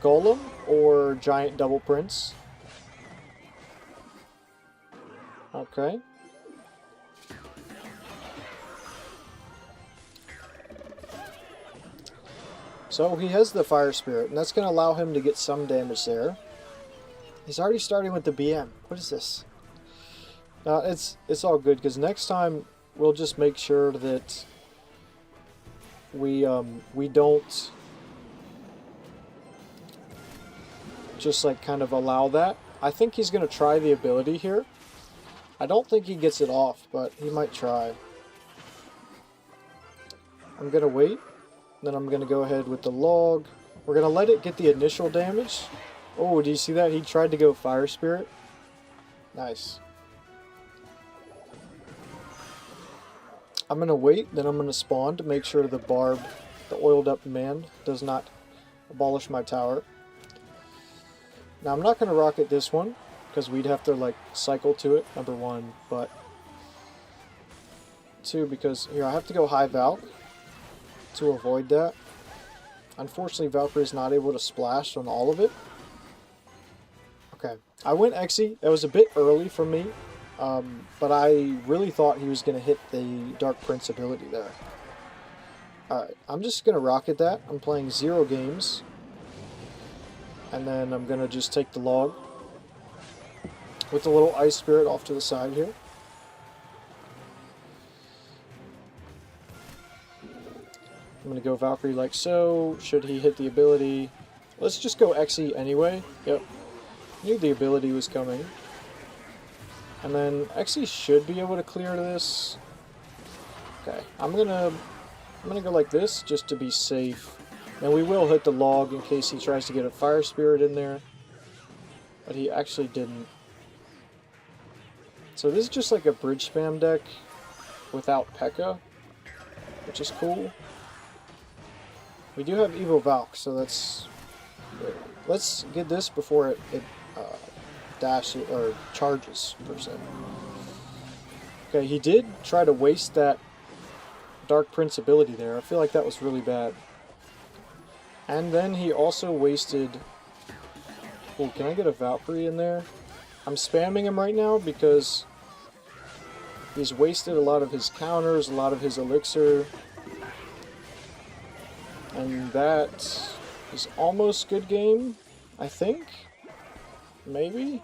Golem or Giant Double Prince. Okay. So he has the Fire Spirit, and that's going to allow him to get some damage there. He's already starting with the BM. What is this? It's all good, because next time we'll just make sure that we don't just like kind of allow that. I think he's going to try the ability here. I don't think he gets it off, but he might try. I'm going to wait. Then I'm going to go ahead with the log. We're going to let it get the initial damage. Oh, do you see that? He tried to go Fire Spirit. Nice. I'm going to wait, then I'm going to spawn to make sure the barb, the oiled up man, does not abolish my tower. Now I'm not going to rocket this one, because we'd have to like cycle to it, number one, but two, because here I have to go high Valk to avoid that. Unfortunately, Valkyrie's not able to splash on all of it. Okay, I went Exe. That was a bit early for me, but I really thought he was going to hit the Dark Prince ability there. Alright, I'm just going to rocket that. I'm playing 0 games. And then I'm going to just take the log with the little Ice Spirit off to the side here. I'm going to go Valkyrie like so. Should he hit the ability? Let's just go Exe anyway. Yep. Knew the ability was coming. And then Exe should be able to clear this. Okay. I'm gonna go like this just to be safe. And we will hit the log in case he tries to get a Fire Spirit in there. But he actually didn't. So this is just like a bridge spam deck without P.E.K.K.A, which is cool. We do have Evo Valk, so let's get this before it dashes or charges per se. Okay, he did try to waste that Dark Prince ability there. I feel like that was really bad. And then he also wasted. Oh, can I get a Valkyrie in there? I'm spamming him right now because he's wasted a lot of his counters, a lot of his elixir. And that is almost good game, I think. Maybe?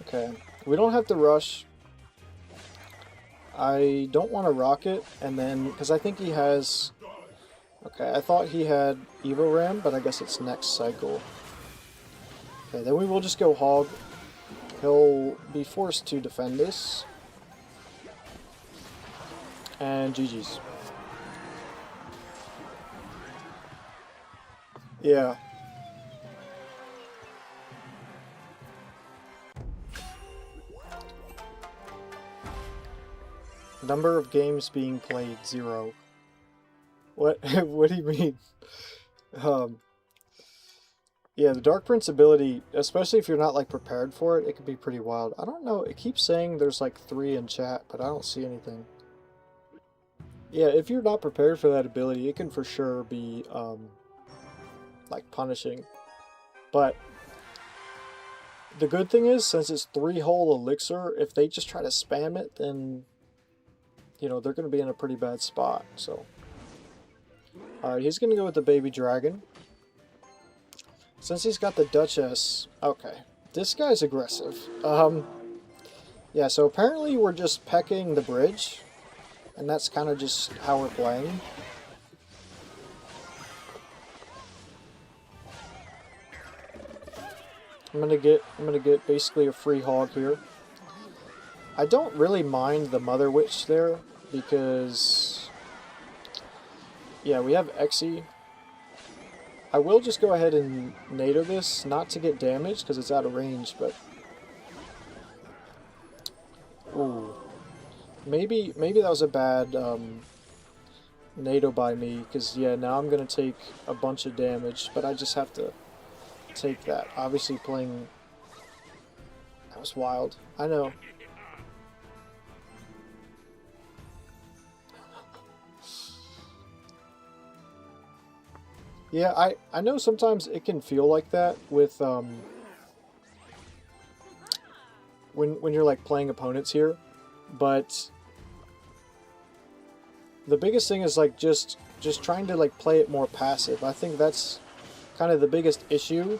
Okay. We don't have to rush. I don't want to rocket, and then, because I think he has... Okay, I thought he had Evo Ram, but I guess it's next cycle. Okay, then we will just go Hog. He'll be forced to defend this. And GG's. Yeah. Number of games being played, 0. What? What do you mean? Um, yeah, the Dark Prince ability, especially if you're not like prepared for it, it can be pretty wild. I don't know. It keeps saying there's like 3 in chat, but I don't see anything. Yeah, if you're not prepared for that ability, it can for sure be like punishing. But the good thing is, since it's 3-hole elixir, if they just try to spam it, then you know they're going to be in a pretty bad spot. So, all right, he's going to go with the baby dragon. Since he's got the Duchess, okay, this guy's aggressive. Yeah, so apparently we're just pecking the bridge, and that's kind of just how we're playing. I'm gonna get basically a free hog here. I don't really mind the Mother Witch there because, yeah, we have HOG EXE. I will just go ahead and NATO this, not to get damaged because it's out of range, but ooh, maybe that was a bad NATO by me because yeah, now I'm gonna take a bunch of damage, but I just have to take that. Obviously, playing that was wild. I know. Yeah, I know sometimes it can feel like that with when you're like playing opponents here, but the biggest thing is like just trying to like play it more passive. I think that's kind of the biggest issue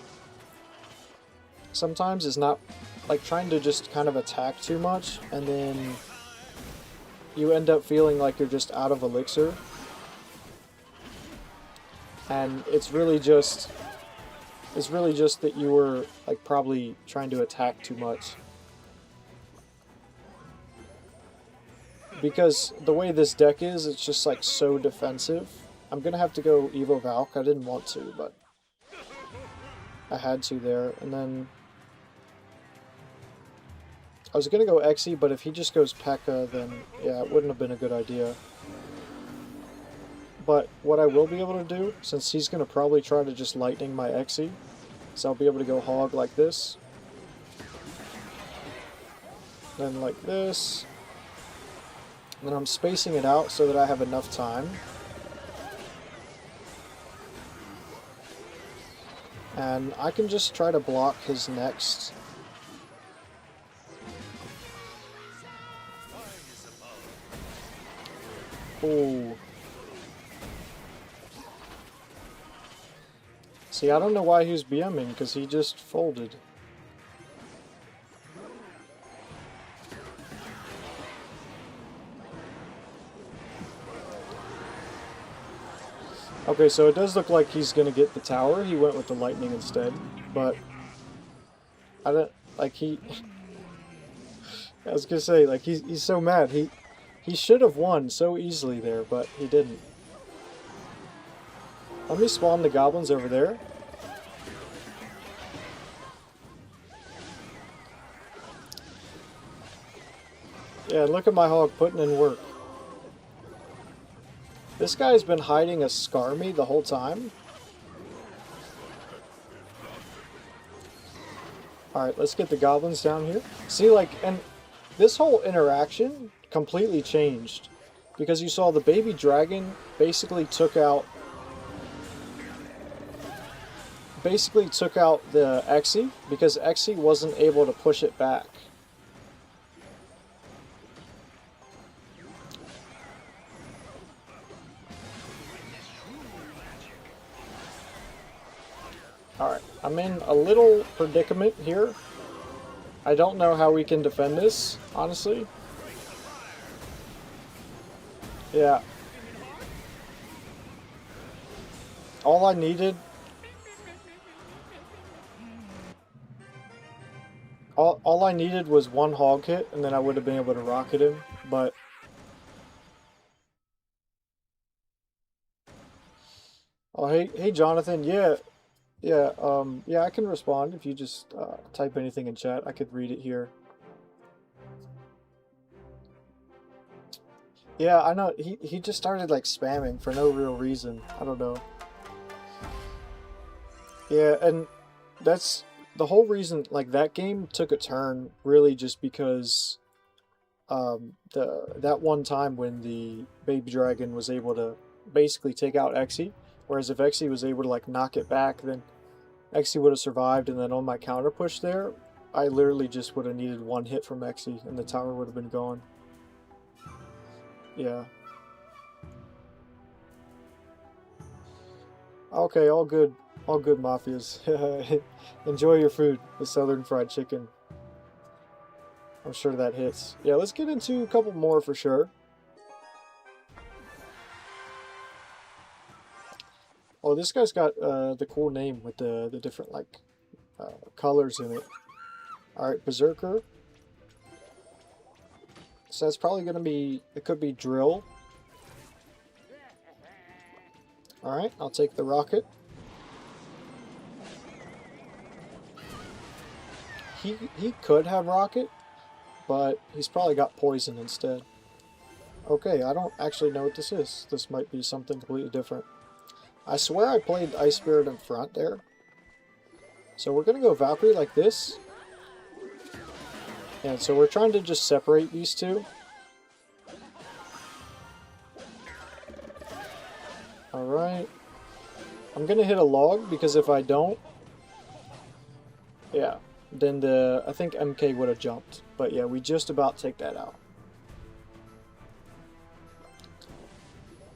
sometimes, is not like trying to just kind of attack too much and then you end up feeling like you're just out of elixir. And it's really just that you were like probably trying to attack too much. Because the way this deck is, it's just like so defensive. I'm gonna have to go Evo Valk. I didn't want to, but I had to there. And then I was gonna go HOG EXE, but if he just goes P.E.K.K.A, then yeah, it wouldn't have been a good idea. But what I will be able to do, since he's going to probably try to just lightning my HOG EXE, so I'll be able to go hog like this. Then like this. And then I'm spacing it out so that I have enough time. And I can just try to block his next. Ooh. See, I don't know why he was BMing, because he just folded. Okay, so it does look like he's gonna get the tower. He went with the lightning instead, but I don't like he. I was gonna say, like, he's so mad. He should have won so easily there, but he didn't. Let me spawn the goblins over there. Yeah, look at my hog putting in work. This guy's been hiding a Skarmy the whole time. Alright, let's get the goblins down here. See, like, and this whole interaction completely changed. Because you saw the baby dragon basically took out the HOG EXE, because HOG EXE wasn't able to push it back. Alright, I'm in a little predicament here. I don't know how we can defend this, honestly. Yeah. All I needed... All I needed was one hog hit, and then I would have been able to rocket him, but... Oh, hey Jonathan, yeah, yeah, I can respond if you just type anything in chat. I could read it here. Yeah, I know. He just started like spamming for no real reason. I don't know. Yeah, and that's the whole reason. Like that game took a turn really just because that one time when the baby dragon was able to basically take out Exe, whereas if Exe was able to like knock it back, then Exe would have survived, and then on my counter push there, I literally just would have needed one hit from Exe, and the tower would have been gone. Yeah. Okay, all good. All good, Mafias. Enjoy your food, the Southern Fried Chicken. I'm sure that hits. Yeah, let's get into a couple more for sure. Oh, this guy's got the cool name with the different like colors in it. All right, Berserker. So that's probably gonna be. It could be Drill. All right, I'll take the rocket. He could have rocket, but he's probably got poison instead. Okay, I don't actually know what this is. This might be something completely different. I swear I played Ice Spirit in front there. So we're going to go Valkyrie like this. And so we're trying to just separate these two. Alright. I'm going to hit a log because if I don't... Yeah. Then I think MK would have jumped. But yeah, we just about take that out.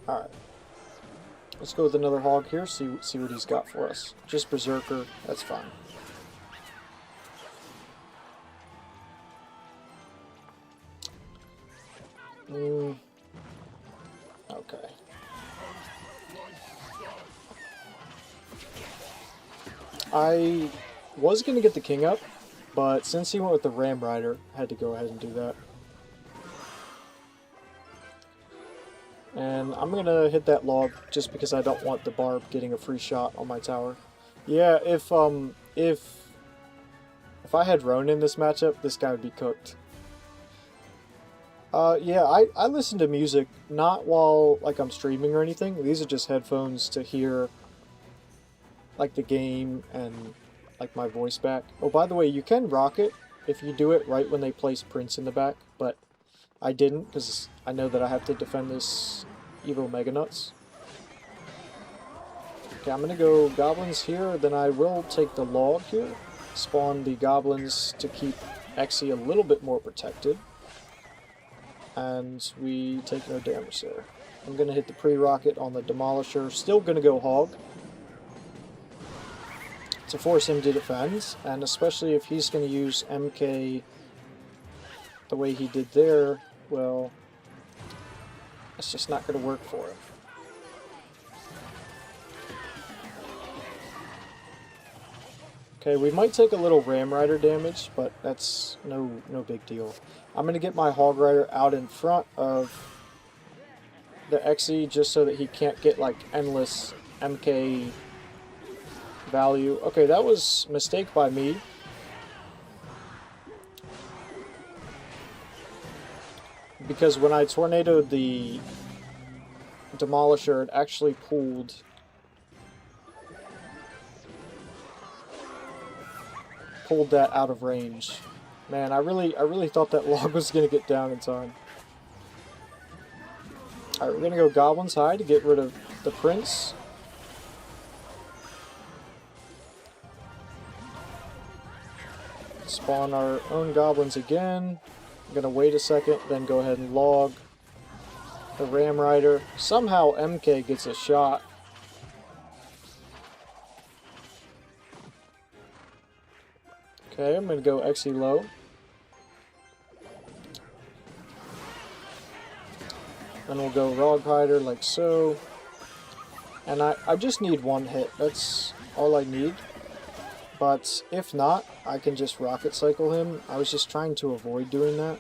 Alright. Let's go with another hog here, see what he's got for us. Just Berserker, that's fine. Okay. I was going to get the king up, but since he went with the Ram Rider, I had to go ahead and do that. And I'm going to hit that log just because I don't want the barb getting a free shot on my tower. Yeah, if I had Ronin in this matchup, this guy would be cooked. Yeah, I listen to music not while like I'm streaming or anything. These are just headphones to hear like the game and like my voice back. Oh, by the way, you can rock it if you do it right when they place Prince in the back, but I didn't because I know that I have to defend this Evo Mega Nuts. Okay, I'm gonna go goblins here, then I will take the log here. Spawn the goblins to keep Exe a little bit more protected. And we take no damage there. I'm gonna hit the pre-rocket on the Demolisher. Still gonna go hog to force him to defend, and especially if he's gonna use MK the way he did there, well, it's just not gonna work for him. Okay, we might take a little Ram Rider damage, but that's no big deal. I'm going to get my Hog Rider out in front of the Exe just so that he can't get like endless MK value. Okay, that was a mistake by me. Because when I tornadoed the Demolisher, it actually pulled that out of range. Man, I really thought that log was gonna get down in time. Alright, we're gonna go Goblins High to get rid of the Prince. Spawn our own goblins again. I'm gonna wait a second, then go ahead and log the Ram Rider. Somehow MK gets a shot. Okay, I'm going to go Exe low. Then we'll go Rog Rider like so. And I just need one hit. That's all I need. But if not, I can just Rocket Cycle him. I was just trying to avoid doing that.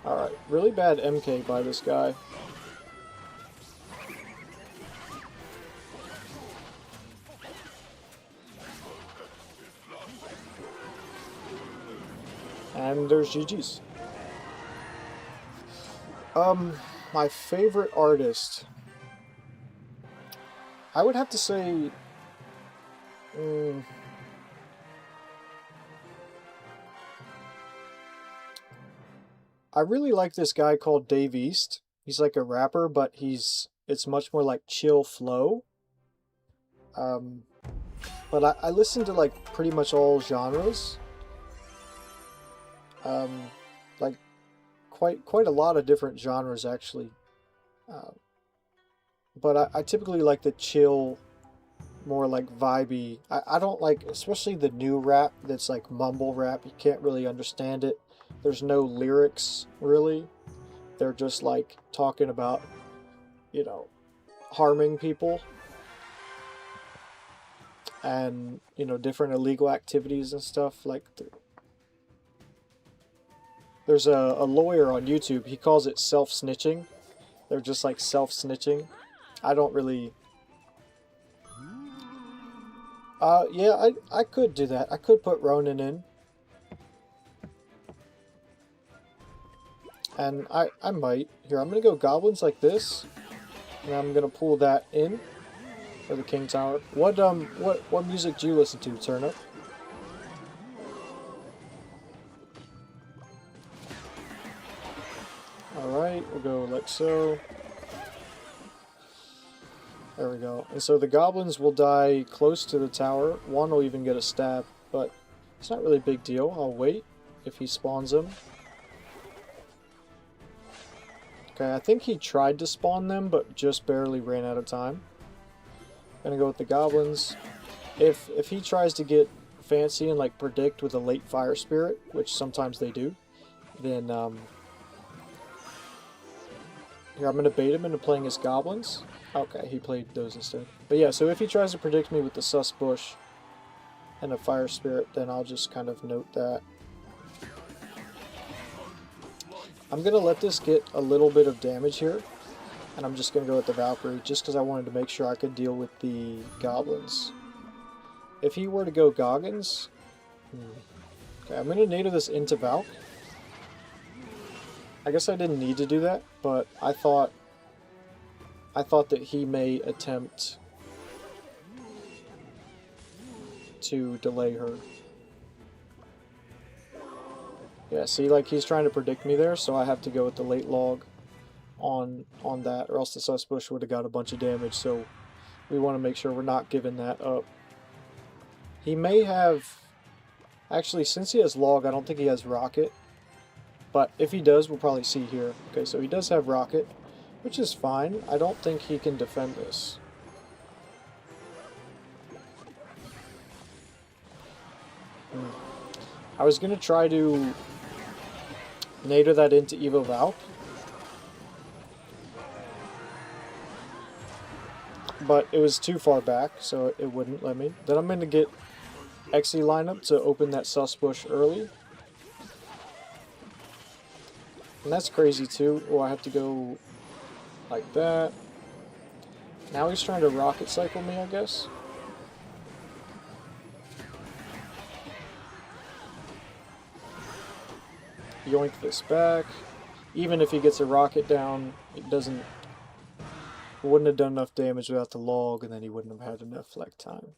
Alright, really bad MK by this guy. And there's GG's. My favorite artist, I would have to say, I really like this guy called Dave East. He's like a rapper, but it's much more like chill flow. But I listen to like pretty much all genres. Like quite a lot of different genres actually. But I typically like the chill, more like vibey. I don't like, especially the new rap that's like mumble rap. You can't really understand it. There's no lyrics really. They're just like talking about, you know, harming people and, you know, different illegal activities and stuff. Like there's a lawyer on YouTube. He calls it self-snitching. They're just like self-snitching. I don't really... yeah, I could do that. I could put Ronin in. And I might. Here, I'm going to go goblins like this. And I'm going to pull that in for the King Tower. What music do you listen to, Turnip? Alright, we'll go like so. There we go. And so the goblins will die close to the tower. One will even get a stab, but it's not really a big deal. I'll wait if he spawns them. Okay, I think he tried to spawn them, but just barely ran out of time. Gonna go with the goblins. If he tries to get fancy and like predict with a late fire spirit, which sometimes they do, then here I'm gonna bait him into playing his goblins. Okay, he played those instead. But yeah, so if he tries to predict me with the sus bush and a fire spirit, then I'll just kind of note that. I'm gonna let this get a little bit of damage here, and I'm just gonna go with the Valkyrie just because I wanted to make sure I could deal with the goblins. If he were to go Goggins, okay, I'm gonna nato this into Valk. I guess I didn't need to do that, but I thought that he may attempt to delay her. Yeah, see, like he's trying to predict me there, so I have to go with the late log on that, or else the sus bush would have got a bunch of damage, so we want to make sure we're not giving that up. He may have... Actually, since he has log, I don't think he has rocket. But if he does, we'll probably see here. Okay, so he does have rocket, which is fine. I don't think he can defend this. I was going to try to nato that into Evo Valk, but it was too far back, so it wouldn't let me. Then I'm going to get HOG EXE lineup to open that sus bush early. And that's crazy too. Oh, I have to go like that. Now he's trying to rocket cycle me, I guess. Yoink this back. Even if he gets a rocket down, it wouldn't have done enough damage without the log, and then he wouldn't have had enough like time.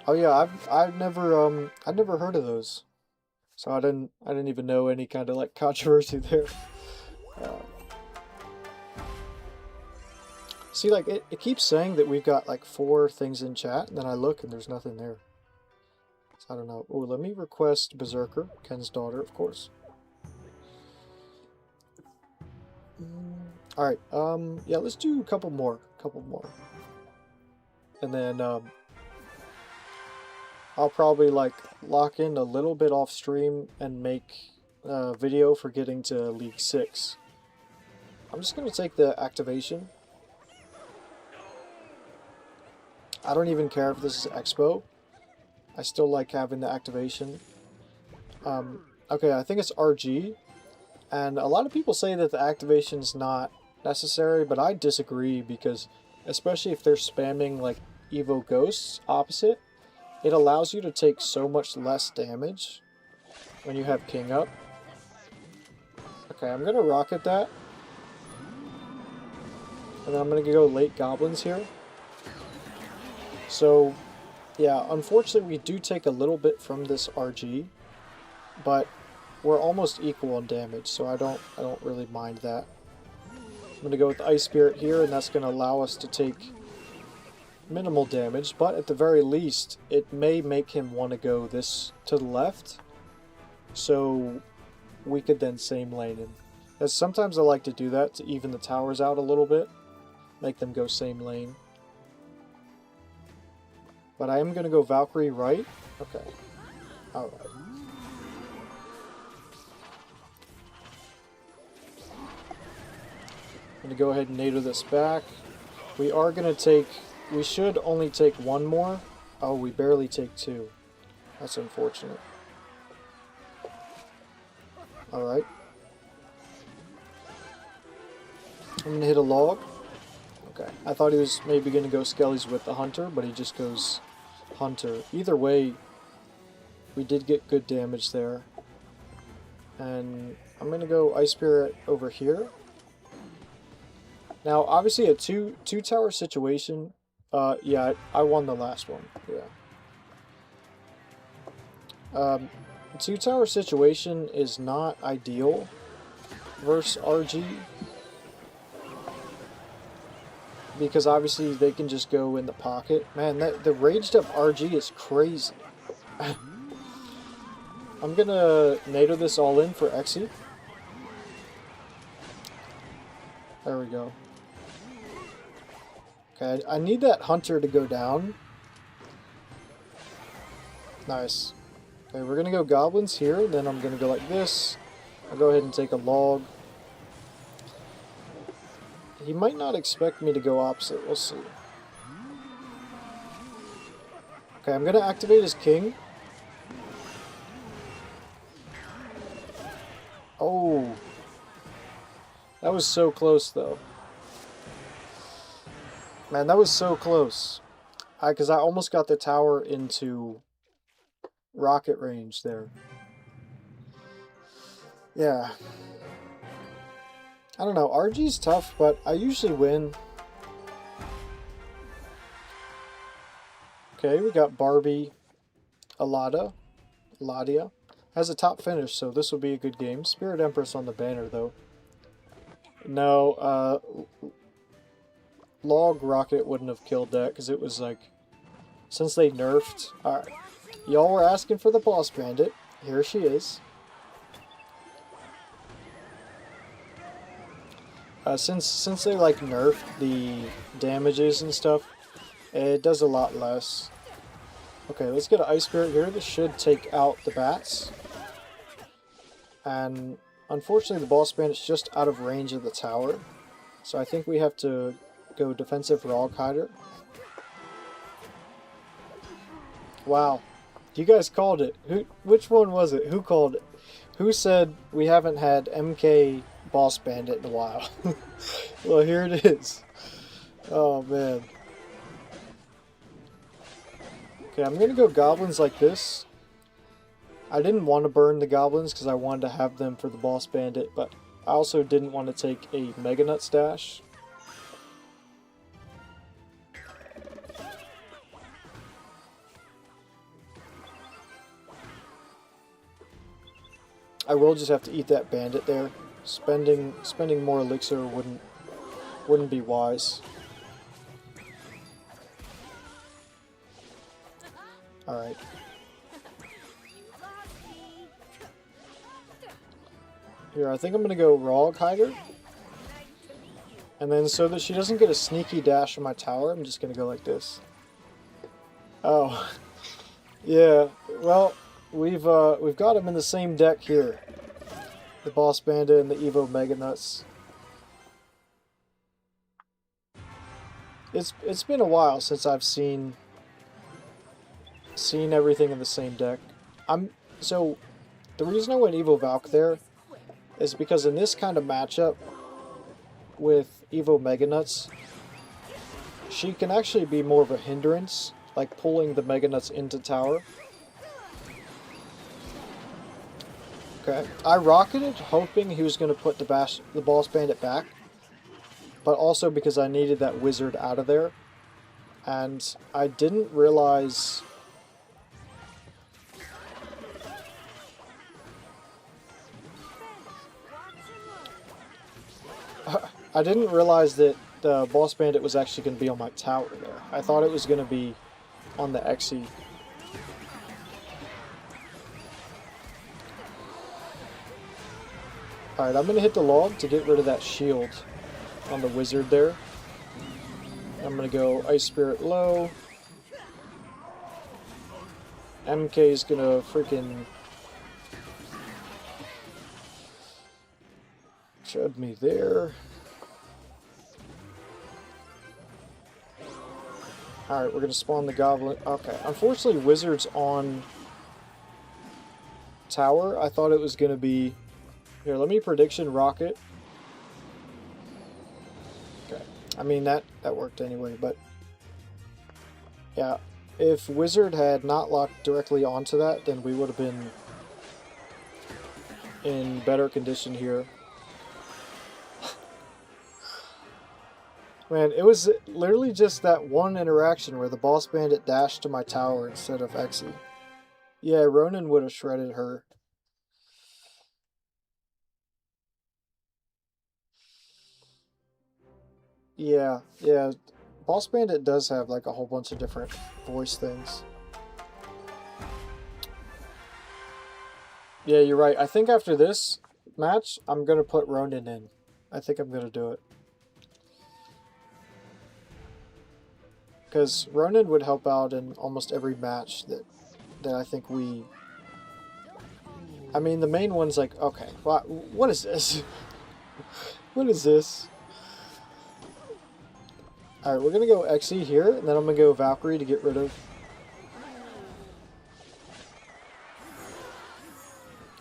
Oh yeah, I've never heard of those, so I didn't even know any kind of like controversy there. See, like it keeps saying that we've got like 4 things in chat, and then I look and there's nothing there. So I don't know. Oh, let me request Berserker, Ken's daughter, of course. All right. Yeah, let's do a couple more, and then I'll probably like lock in a little bit off stream and make a video for getting to League 6. I'm just going to take the activation. I don't even care if this is Expo. I still like having the activation. Okay, I think it's RG. And a lot of people say that the activation's not necessary, but I disagree because especially if they're spamming like Evo Ghosts opposite, it allows you to take so much less damage when you have King up. Okay, I'm gonna rocket that. And then I'm gonna go late Goblins here. So, yeah, unfortunately we do take a little bit from this RG, but we're almost equal in damage, so I don't really mind that. I'm gonna go with Ice Spirit here, and that's gonna allow us to take minimal damage, but at the very least, it may make him want to go this to the left, so we could then same lane him. As sometimes I like to do that to even the towers out a little bit, make them go same lane. But I am going to go Valkyrie right. Okay. Alright. I'm going to go ahead and NATO this back. We are going to take... We should only take one more. Oh, we barely take two. That's unfortunate. Alright. I'm going to hit a log. Okay. I thought he was maybe going to go Skellies with the Hunter, but he just goes Hunter. Either way, we did get good damage there. And I'm going to go Ice Spirit over here. Now, obviously a two tower situation... yeah, I won the last one. Yeah. Two tower situation is not ideal versus RG. Because obviously they can just go in the pocket. Man, the raged up RG is crazy. I'm gonna NATO this all in for Exe. There we go. Okay, I need that Hunter to go down. Nice. Okay, we're gonna go Goblins here, then I'm gonna go like this. I'll go ahead and take a log. He might not expect me to go opposite, we'll see. Okay, I'm gonna activate his King. Oh. That was so close though. Man, that was so close. Because I almost got the tower into rocket range there. Yeah. I don't know, RG's tough, but I usually win. Okay, we got Barbie Ladia. Has a top finish, so this will be a good game. Spirit Empress on the banner, though. No, Log Rocket wouldn't have killed that, because it was like... Since they nerfed... Alright. Y'all were asking for the Boss Bandit. Here she is. Since they like nerfed the damages and stuff, it does a lot less. Okay, let's get an Ice Spirit here. This should take out the bats. And unfortunately the Boss Bandit's just out of range of the tower. So I think we have to go defensive Rog Hider. Wow. You guys called it. Which one was it? Who called it? Who said we haven't had MK Boss Bandit in a while? Well, here it is. Oh, man. Okay, I'm going to go Goblins like this. I didn't want to burn the Goblins because I wanted to have them for the Boss Bandit, but I also didn't want to take a Mega Nut stash. I will just have to eat that bandit there. Spending more elixir wouldn't be wise. All right. Here, I think I'm gonna go Rog Hider. And then so that she doesn't get a sneaky dash on my tower, I'm just gonna go like this. Oh, yeah. Well. We've got them in the same deck here. The Boss Bandit and the Evo Mega Nuts. It's been a while since I've seen everything in the same deck. So the reason I went Evo Valk there is because in this kind of matchup with Evo Mega Nuts, she can actually be more of a hindrance, like pulling the Mega Nuts into tower. Okay, I rocketed hoping he was going to put the Boss Bandit back, but also because I needed that wizard out of there, and I didn't realize... I didn't realize that the Boss Bandit was actually going to be on my tower there. I thought it was going to be on the EXE. Alright, I'm going to hit the log to get rid of that shield on the wizard there. I'm going to go Ice Spirit low. MK is going to freaking shove me there. Alright, we're going to spawn the goblin. Okay, unfortunately wizard's on tower. I thought it was going to be... Here, let me prediction rocket. Okay, I mean that worked anyway, but yeah, if wizard had not locked directly onto that, then we would have been in better condition here. Man, it was literally just that one interaction where the Boss Bandit dashed to my tower instead of EXE. Yeah, Ronin would have shredded her. Yeah. Boss Bandit does have like a whole bunch of different voice things. Yeah, you're right. I think after this match, I'm going to put Ronin in. I think I'm going to do it. Because Ronin would help out in almost every match that I think we... I mean, the main one's like, okay, what is this? What is this? Alright, we're going to go EXE here, and then I'm going to go Valkyrie to get rid of...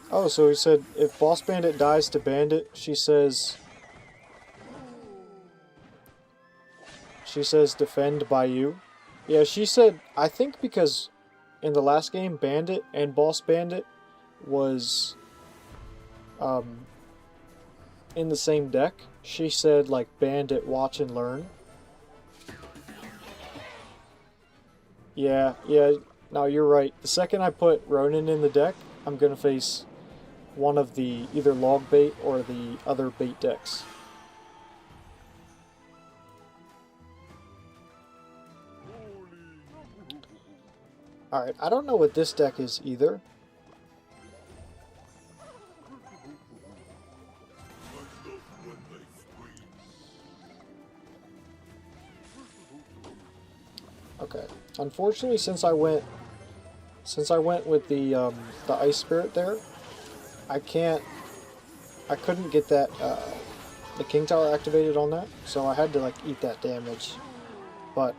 Oh, so he said, if Boss Bandit dies to Bandit, she says, defend by you. Yeah, she said, I think because in the last game, Bandit and Boss Bandit was in the same deck. She said, like, Bandit, watch and learn. Yeah, no, you're right. The second I put Ronin in the deck, I'm going to face one of the either log bait or the other bait decks. Alright, I don't know what this deck is either. Okay. Unfortunately, since I went with the Ice Spirit there, I couldn't get that the King Tower activated on that, so I had to like eat that damage. But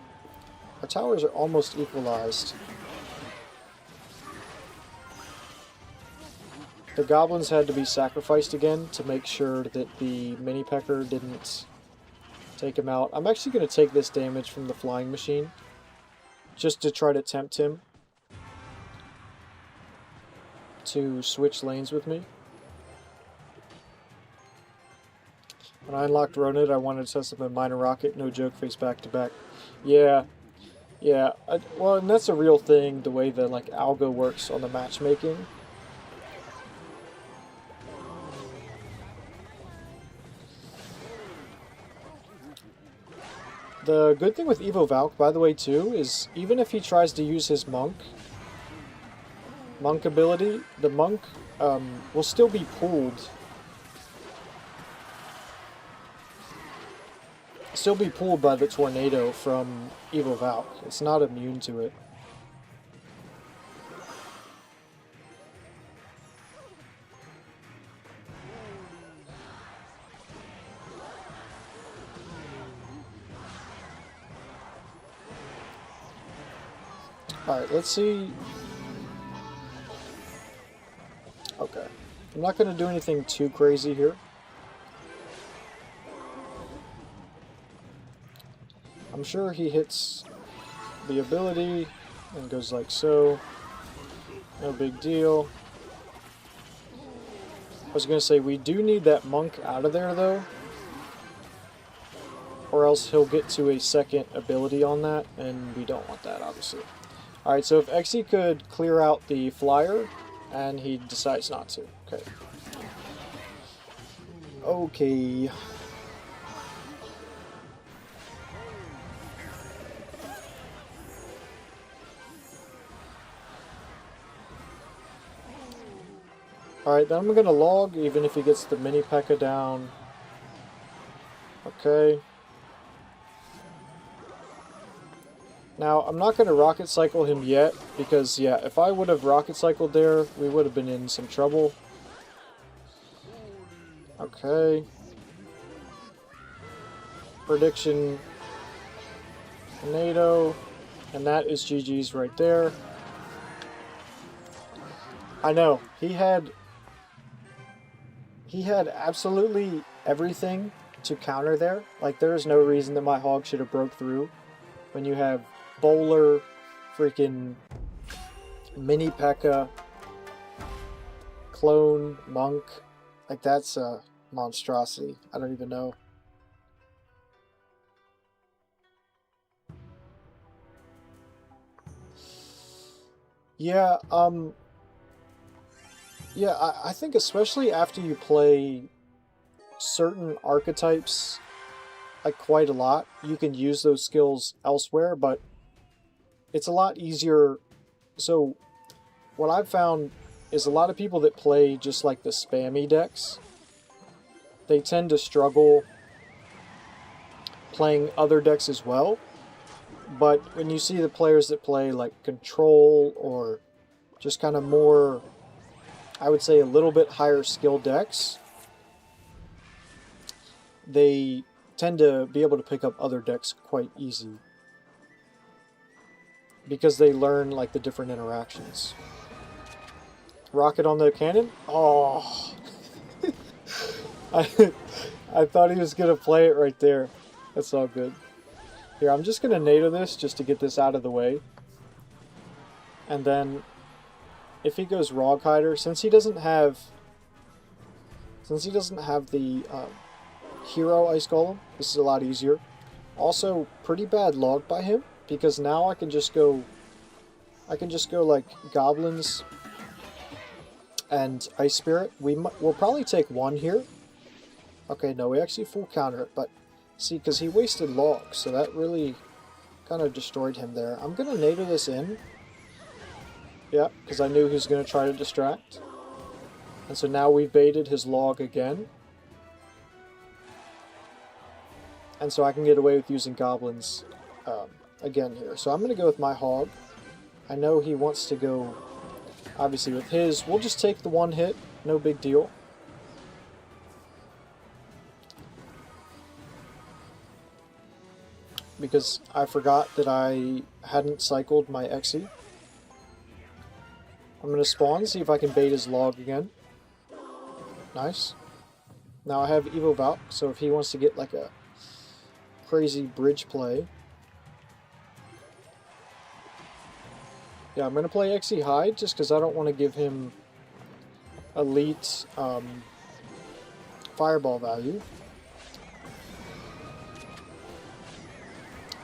our towers are almost equalized. The goblins had to be sacrificed again to make sure that the mini pecker didn't take him out. I'm actually going to take this damage from the flying machine just to try to tempt him to switch lanes with me. When I unlocked Ronin, I wanted to test up a minor rocket, no joke, face back to back. Yeah. Well, and that's a real thing, the way that like algo works on the matchmaking. The good thing with Evo Valk, by the way, too, is even if he tries to use his monk ability, the monk will still be pulled. Still be pulled by the tornado from Evo Valk. It's not immune to it. Alright, let's see. Okay. I'm not going to do anything too crazy here. I'm sure he hits the ability and goes like so. No big deal. I was going to say, we do need that monk out of there, though. Or else he'll get to a second ability on that, and we don't want that, obviously. Alright, so if Exe could clear out the flyer, and he decides not to. Okay. Okay. Alright, then I'm going to log, even if he gets the mini P.E.K.K.A down. Okay. Now, I'm not going to rocket cycle him yet, because, yeah, if I would have rocket cycled there, we would have been in some trouble. Okay. Prediction. Tornado. And that is GG's right there. I know, he had absolutely everything to counter there. Like, there is no reason that my hog should have broke through when you have bowler, freaking mini P.E.K.K.A, clone, monk. Like, that's a monstrosity. I don't even know. Yeah, yeah, I think especially after you play certain archetypes like quite a lot, you can use those skills elsewhere, but it's a lot easier. So what I've found is a lot of people that play just like the spammy decks, they tend to struggle playing other decks as well. But when you see the players that play like control or just kind of more, I would say, a little bit higher skill decks, they tend to be able to pick up other decks quite easy because they learn like the different interactions. Rocket on the cannon? Oh, I thought he was gonna play it right there. That's all good. Here, I'm just gonna NATO this just to get this out of the way, and then if he goes Rog Hider, since he doesn't have the hero Ice Golem, this is a lot easier. Also, pretty bad log by him, because now I can just go like goblins and Ice Spirit. We'll probably take one here. Okay, no, we actually full counter it, but see, because he wasted log, so that really kind of destroyed him there. I'm gonna NATO this in. Yeah, because I knew he was going to try to distract. And so now we baited his log again. And so I can get away with using goblins again here. So I'm going to go with my hog. I know he wants to go, obviously, with his. We'll just take the one hit. No big deal. Because I forgot that I hadn't cycled my Exe. I'm going to spawn, see if I can bait his log again. Nice. Now I have Evo Valk, so if he wants to get like a crazy bridge play. Yeah, I'm going to play Exe Hide just because I don't want to give him elite fireball value.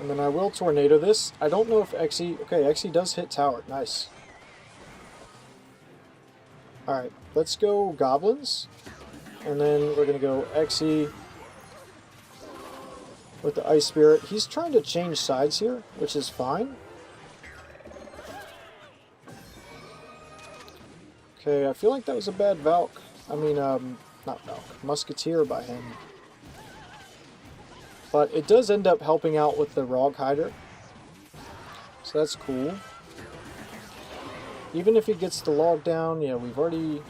And then I will Tornado this. I don't know if Exe... Okay, Exe does hit tower. Nice. Alright, let's go Goblins. And then we're going to go Exe with the Ice Spirit. He's trying to change sides here, which is fine. Okay, I feel like that was a bad Valk. I mean, not Valk. Musketeer by him. But it does end up helping out with the Rog Hider. So that's cool. Even if he gets the log down, yeah, we've already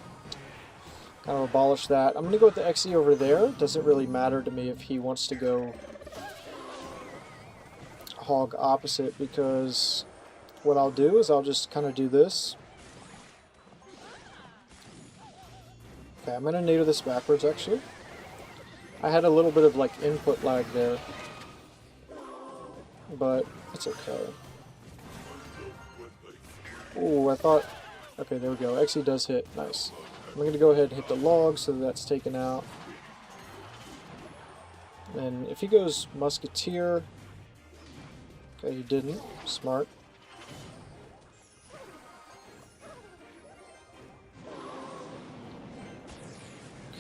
kind of abolished that. I'm going to go with the Exe over there. Doesn't really matter to me if he wants to go hog opposite, because what I'll do is I'll just kind of do this. Okay, I'm going to NATO this backwards, actually. I had a little bit of, like, input lag there. but it's okay. Oh, I thought... Okay, there we go. Exe does hit. Nice. I'm going to go ahead and hit the log so that's taken out. And if he goes Musketeer... Okay, he didn't. Smart.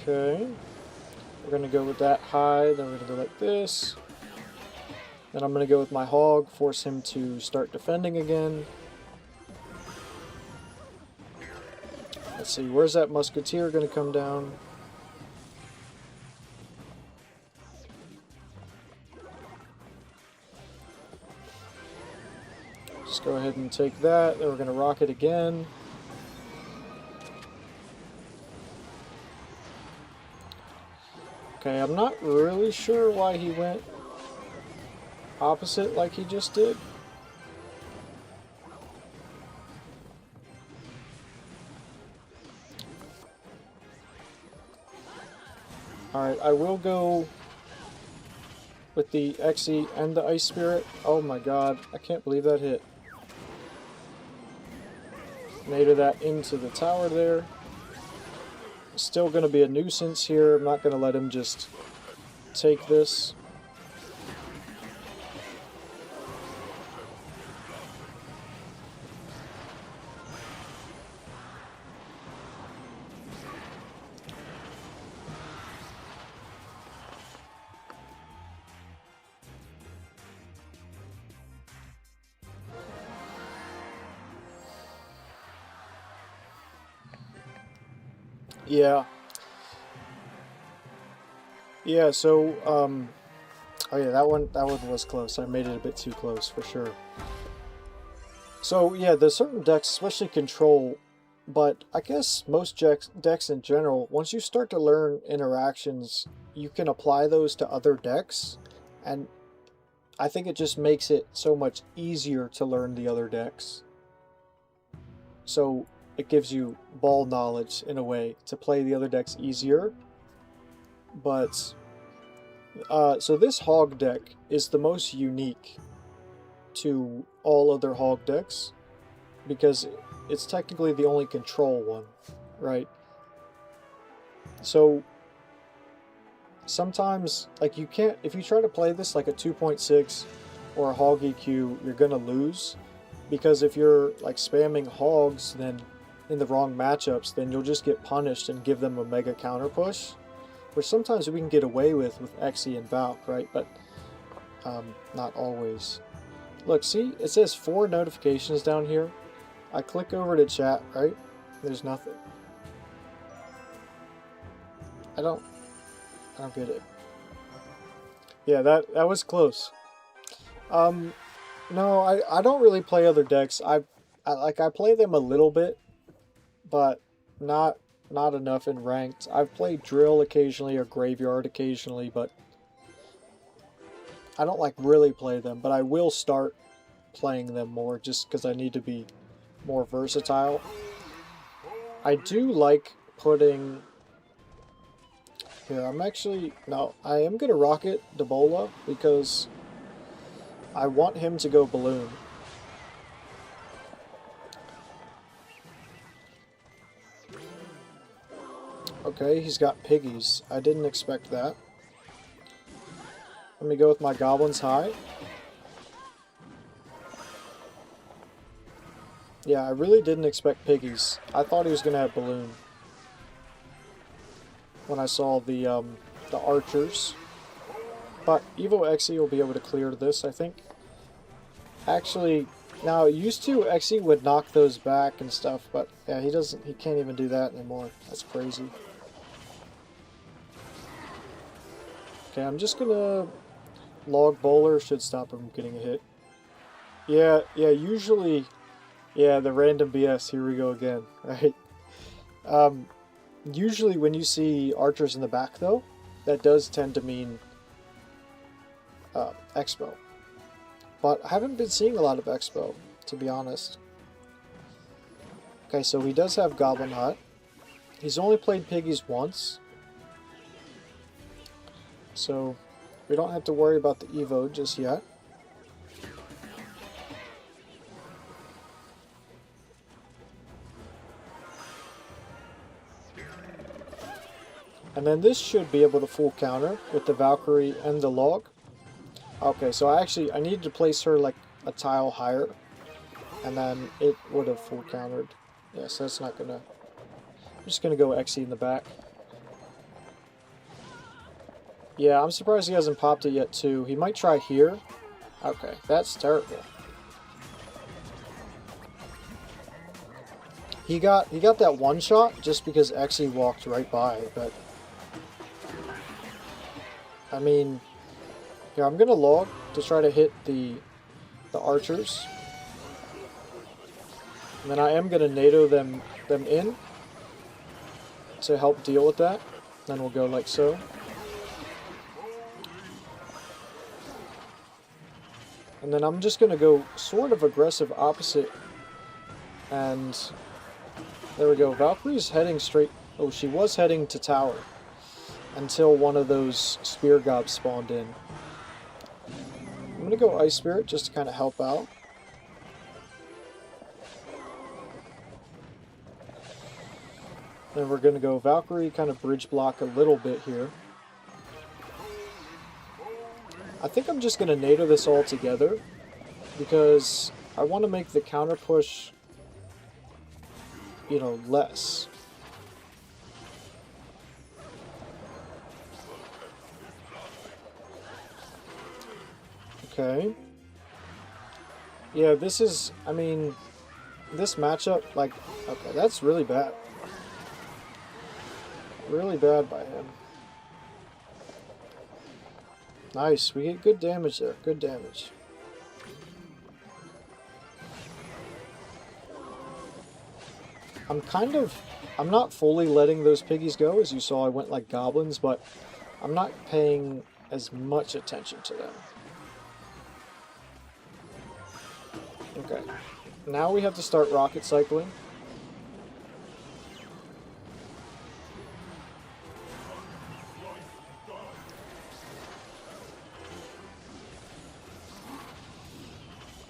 Okay. We're going to go with that high, then we're going to go like this. Then I'm going to go with my hog, force him to start defending again. Let's see, where's that Musketeer going to come down? Just go ahead and take that, then we're going to rock it again. Okay, I'm not really sure why he went opposite like he just did. Alright, I will go with the Exe and the Ice Spirit. Oh my god, I can't believe that hit. Nader that into the tower there. Still going to be a nuisance here. I'm not going to let him just take this. Yeah. Yeah, so, oh yeah, that one was close. I made it a bit too close, for sure. So, yeah, there's certain decks, especially Control, but I guess most decks in general, once you start to learn interactions, you can apply those to other decks, and I think it just makes it so much easier to learn the other decks. So, it gives you ball knowledge, in a way, to play the other decks easier. But, so this Hog deck is the most unique to all other Hog decks, because it's technically the only Control one, right? So, sometimes, like, you can't, if you try to play this like a 2.6 or a Hog EQ, you're gonna lose, because if you're, like, spamming Hogs, then in the wrong matchups, then you'll just get punished and give them a mega counter push, which sometimes we can get away with Exe and Valk, right? But not always. Look, see, it says 4 notifications down here. I click over to chat, right? There's nothing. I don't get it. Yeah, that was close. No, I don't really play other decks. I play them a little bit, but not enough in ranked. I've played Drill occasionally or Graveyard occasionally, but I don't like really play them, but I will start playing them more just because I need to be more versatile. I do like putting... Here, I'm actually... No, I am going to rocket Debola because I want him to go Balloon. Okay, he's got piggies. I didn't expect that. Let me go with my Goblins High. Yeah, I really didn't expect piggies. I thought he was going to have Balloon when I saw the archers. But Evo Exe will be able to clear this, I think. Actually, now, used to, Exe would knock those back and stuff, but yeah, he can't even do that anymore. That's crazy. Okay, I'm just gonna... Log Bowler should stop him getting a hit. Yeah, usually... Yeah, the random BS, here we go again, right? Usually when you see archers in the back, though, that does tend to mean Expo. But I haven't been seeing a lot of Expo, to be honest. Okay, so he does have Goblin Hut. He's only played piggies once. So we don't have to worry about the Evo just yet. And then this should be able to full counter with the Valkyrie and the log. Okay, so I needed to place her like a tile higher, and then it would have full countered. Yeah, so that's not gonna... I'm just gonna go EXE in the back. Yeah, I'm surprised he hasn't popped it yet too. He might try here. Okay, that's terrible. He got that one shot just because EXE walked right by, but I mean, yeah, I'm gonna log to try to hit the archers, and then I am gonna NATO them in to help deal with that. Then we'll go like so. And then I'm just gonna go sort of aggressive opposite, and there we go. Valkyrie's heading straight... Oh, she was heading to tower until one of those spear gobs spawned in. I'm going to go Ice Spirit just to kind of help out. Then we're going to go Valkyrie, kind of bridge block a little bit here. I think I'm just going to NATO this all together because I want to make the counter push, you know, less. Okay. Yeah, this is, I mean, this matchup, like, okay, that's really bad. Really bad by him. Nice, we get good damage there, good damage. I'm not fully letting those piggies go. As you saw, I went like goblins, but I'm not paying as much attention to them. Okay, now we have to start rocket cycling.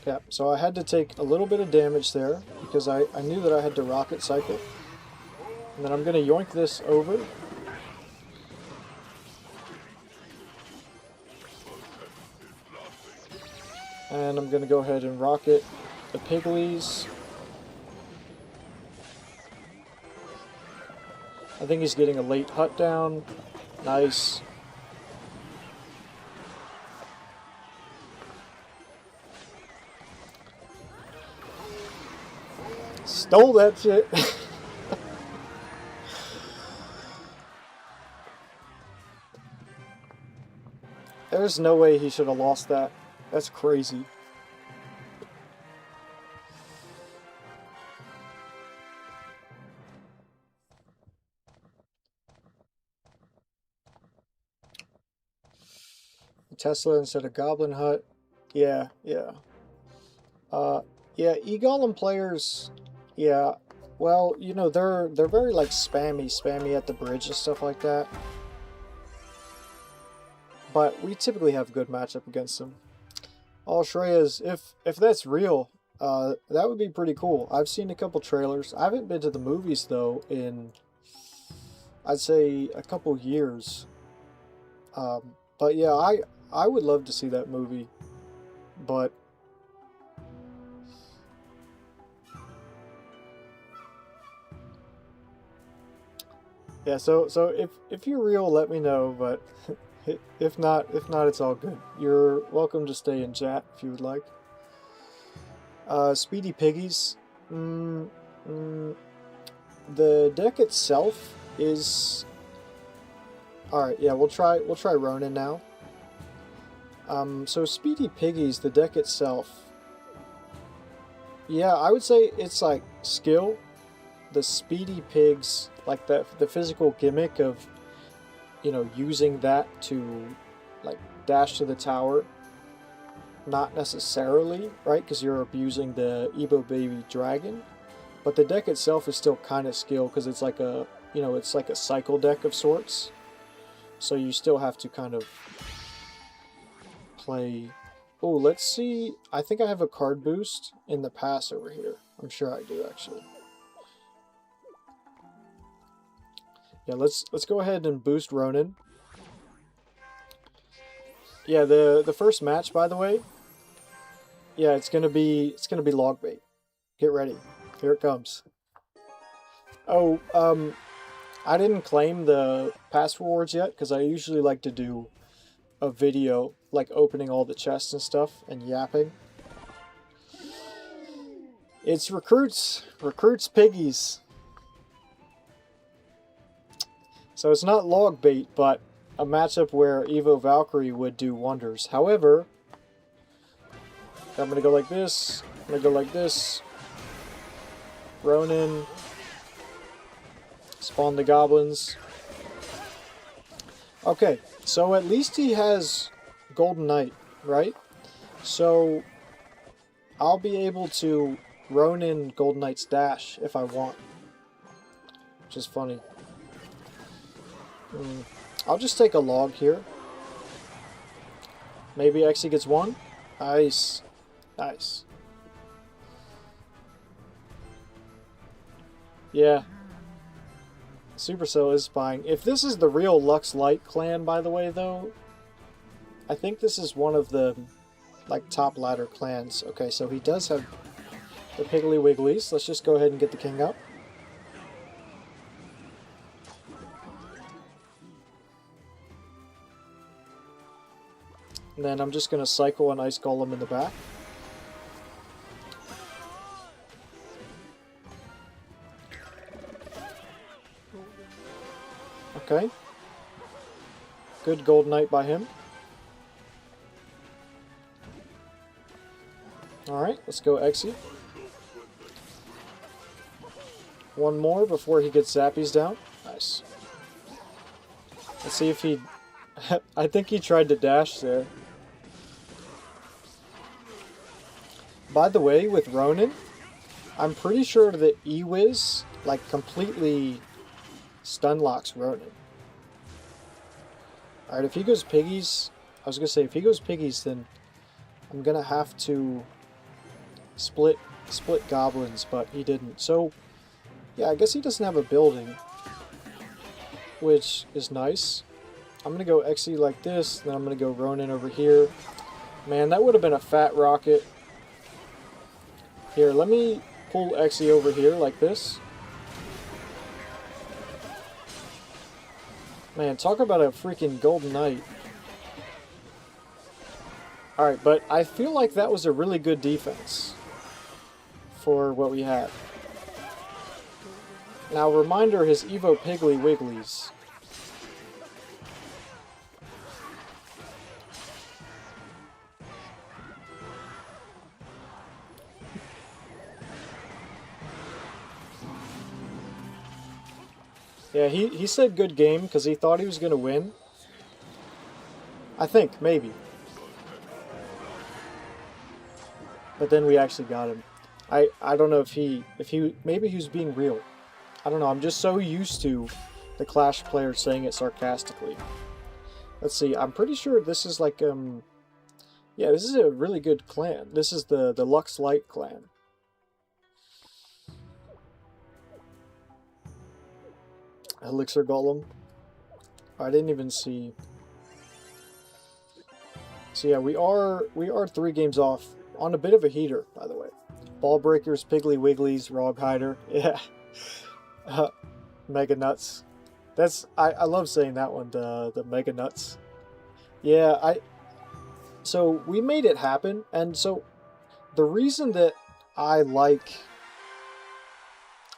Yeah, so I had to take a little bit of damage there because I knew that I had to rocket cycle. And then I'm going to yoink this over. And I'm going to go ahead and rocket the Piglies. I think he's getting a late hut down. Nice. Stole that shit. There's no way he should have lost that. That's crazy. Tesla instead of Goblin Hut. Yeah, yeah. Yeah, E-Golem players, yeah, well, you know, they're very, like, spammy at the bridge and stuff like that. But we typically have a good matchup against them. All Shreyas, if that's real, that would be pretty cool. I've seen a couple trailers. I haven't been to the movies, though, in, I'd say, a couple years. But yeah, I would love to see that movie. But yeah, so if you're real, let me know, but if not, it's all good. You're welcome to stay in chat if you would like. Speedy Piggies. The deck itself is alright, yeah, we'll try Ronin now. So Speedy Piggies, the deck itself. Yeah, I would say it's like skill. The Speedy Pigs, like the physical gimmick of, you know, using that to like dash to the tower, not necessarily, right? Because you're abusing the Ebo Baby Dragon, but the deck itself is still kind of skill because it's like a, you know, it's like a cycle deck of sorts. So you still have to kind of play. Oh, let's see. I think I have a card boost in the pass over here. I'm sure I do actually. Yeah, let's go ahead and boost Ronin. Yeah, the first match, by the way. Yeah, it's gonna be log bait. Get ready. Here it comes. Oh, I didn't claim the pass rewards yet because I usually like to do a video like opening all the chests and stuff and yapping. It's recruits piggies. So it's not log bait, but a matchup where Evo Valkyrie would do wonders. However, I'm gonna go like this. I'm gonna go like this. Ronin. Spawn the goblins. Okay, so at least he has Golden Knight, right? So I'll be able to Ronin Golden Knight's dash if I want. Which is funny. I'll just take a log here. Maybe Exe gets one. Nice. Nice. Yeah. Supercell is spying. If this is the real Lux Light clan, by the way, though, I think this is one of the, like, top ladder clans. Okay, so he does have the Piggly Wigglies. Let's just go ahead and get the king up. And then I'm just going to cycle an Ice Golem in the back. Okay. Good Gold Knight by him. Alright, let's go Exe. One more before he gets Zappies down. Nice. Let's see if he... I think he tried to dash there. By the way, with Ronin, I'm pretty sure that E-Wiz, like, completely stun locks Ronin. Alright, if he goes piggies, I was going to say, if he goes piggies, then I'm going to have to split goblins, but he didn't. So, yeah, I guess he doesn't have a building, which is nice. I'm going to go Exe like this, then I'm going to go Ronin over here. Man, that would have been a fat rocket. Here, let me pull Exe over here like this. Man, talk about a freaking Golden Knight. Alright, but I feel like that was a really good defense for what we had. Now, reminder, his Evo Piggly Wigglies. Yeah, he said good game because he thought he was going to win. I think, maybe. But then we actually got him. I don't know if he maybe he was being real. I don't know, I'm just so used to the Clash players saying it sarcastically. Let's see, I'm pretty sure this is like, yeah, this is a really good clan. This is the Lux Light clan. Elixir Golem. I didn't even see. So yeah, we are 3 games off on a bit of a heater, by the way. Ball Breakers, Piggly Wigglies, Rog Hider. Yeah. Mega Nuts. That's I love saying that one, the Mega Nuts. Yeah, so we made it happen, and so the reason that I like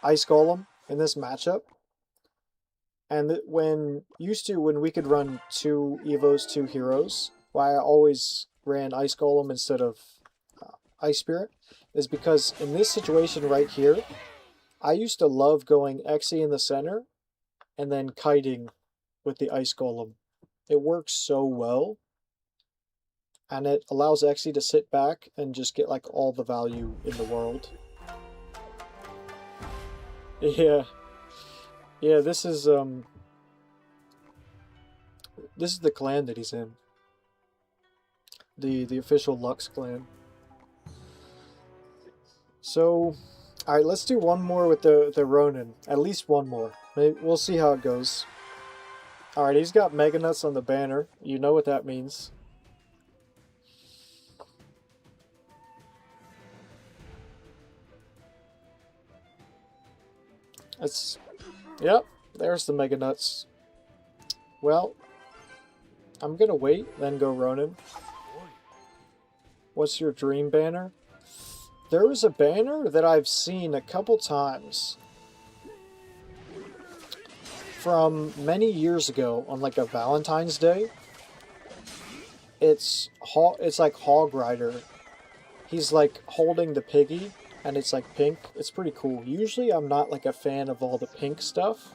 Ice Golem in this matchup, and that when we could run 2 Evos, 2 heroes, why I always ran Ice Golem instead of Ice Spirit, is because in this situation right here, I used to love going Exe in the center and then kiting with the Ice Golem. It works so well, and it allows Exe to sit back and just get like all the value in the world. Yeah. Yeah, this is the clan that he's in. The official Lux clan. So, Alright, let's do one more with the Ronin. At least one more. Maybe, we'll see how it goes. Alright, he's got Mega Nuts on the banner. You know what that means. That's... Yep, there's the Mega Nuts. Well, I'm gonna wait, then go Ronin. What's your dream banner? There is a banner that I've seen a couple times from many years ago on like a Valentine's Day. It's like Hog Rider. He's like holding the piggy and it's like pink. It's pretty cool. Usually I'm not like a fan of all the pink stuff,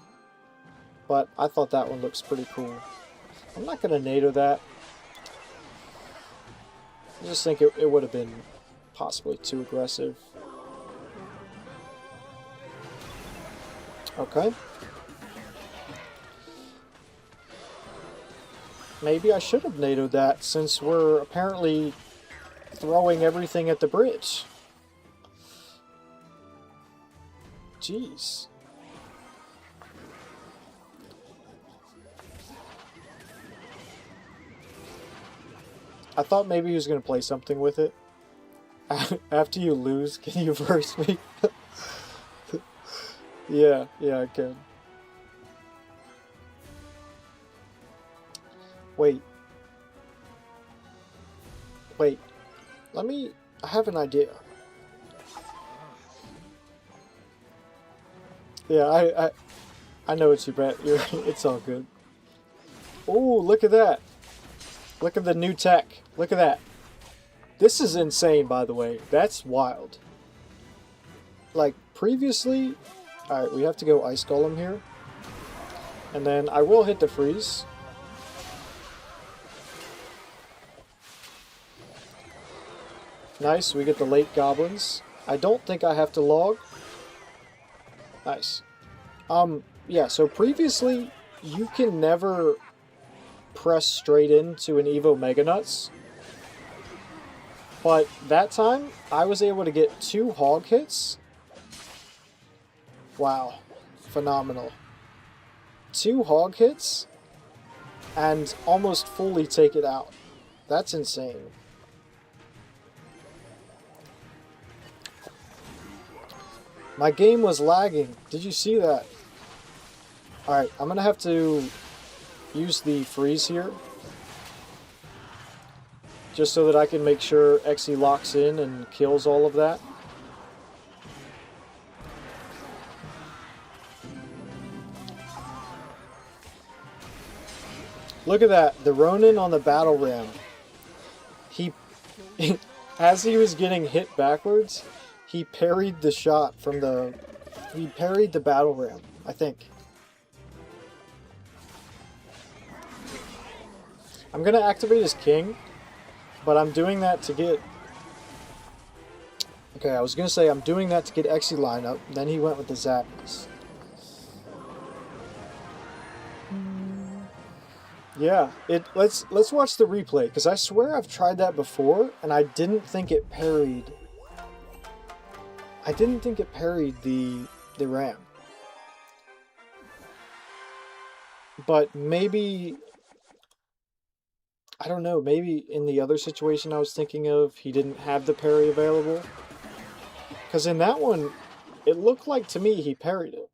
but I thought that one looks pretty cool. I'm not gonna NATO that. I just think it would have been possibly too aggressive. Okay. Maybe I should have NATO'd that since we're apparently throwing everything at the bridge. Jeez. I thought maybe he was going to play something with it. After you lose, can you verse me? Yeah, I can. Wait. I have an idea. Yeah, I know what you bet. It's all good. Oh, look at that. Look at the new tech. Look at that. This is insane, by the way. That's wild. Like, previously... Alright, we have to go Ice Golem here. And then I will hit the freeze. Nice, we get the late goblins. I don't think I have to log. Nice. Yeah, so previously, you can never press straight into an Evo Mega Nuts. But that time, I was able to get 2 hog hits. Wow. Phenomenal. 2 hog hits, and almost fully take it out. That's insane. My game was lagging. Did you see that? Alright, I'm gonna have to use the freeze here. Just so that I can make sure EXE locks in and kills all of that. Look at that, the Ronin on the battle ram. He, as he was getting hit backwards, he parried the shot from the... He parried the battle ram, I think. I'm gonna activate his king, but I'm doing that to get... Okay, I was gonna say I'm doing that to get EXE lineup, then he went with the Zapdos. Yeah, let's watch the replay, because I swear I've tried that before, and I didn't think it parried. I didn't think it parried the ram. But maybe, I don't know, maybe in the other situation I was thinking of, he didn't have the parry available. Because in that one, it looked like to me he parried it.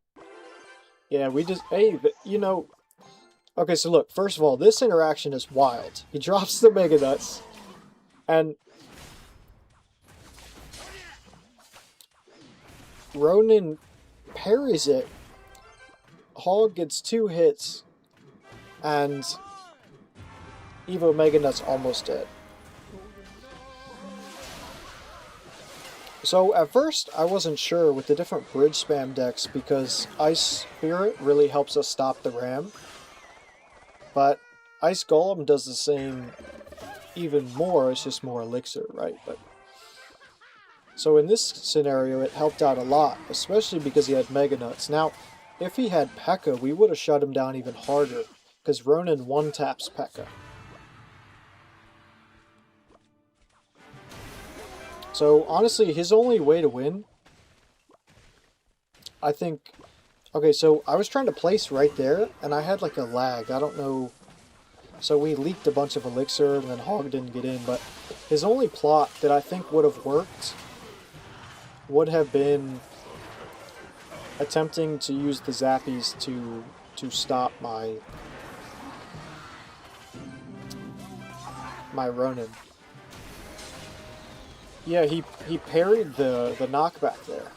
Yeah, we just, hey, you know... Okay, so look, first of all, this interaction is wild. He drops the Mega Nuts, and Ronin parries it. Hog gets 2 hits, and Evo Mega Nuts almost dead. So at first, I wasn't sure with the different bridge spam decks because Ice Spirit really helps us stop the ram. But Ice Golem does the same even more, it's just more elixir, right? But so in this scenario, it helped out a lot, especially because he had Mega Nuts. Now, if he had P.E.K.K.A, we would have shut him down even harder, because Ronin one-taps P.E.K.K.A. So honestly, his only way to win I think... Okay, so I was trying to place right there, and I had like a lag. I don't know... So we leaked a bunch of elixir, and then Hog didn't get in, but his only plot that I think would have worked would have been attempting to use the zappies to stop my Ronin. Yeah, he parried the knockback there.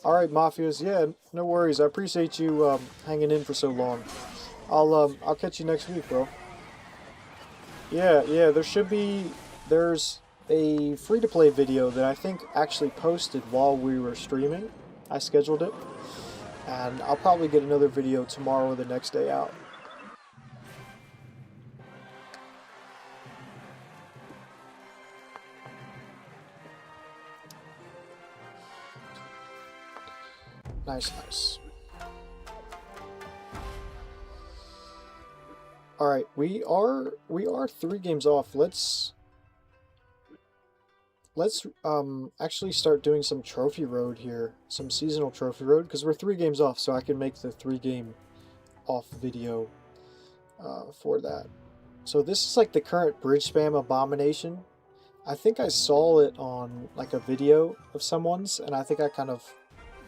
Alright, Mafias, yeah, no worries. I appreciate you hanging in for so long. I'll catch you next week, bro. Yeah, there's a free-to-play video that I think actually posted while we were streaming. I scheduled it. And I'll probably get another video tomorrow or the next day out. Nice, nice. Alright, we are 3 games off. Let's actually start doing some trophy road here. Some seasonal trophy road, because we're 3 games off, so I can make the 3-game off video for that. So this is like the current bridge spam abomination. I think I saw it on like a video of someone's, and I think I kind of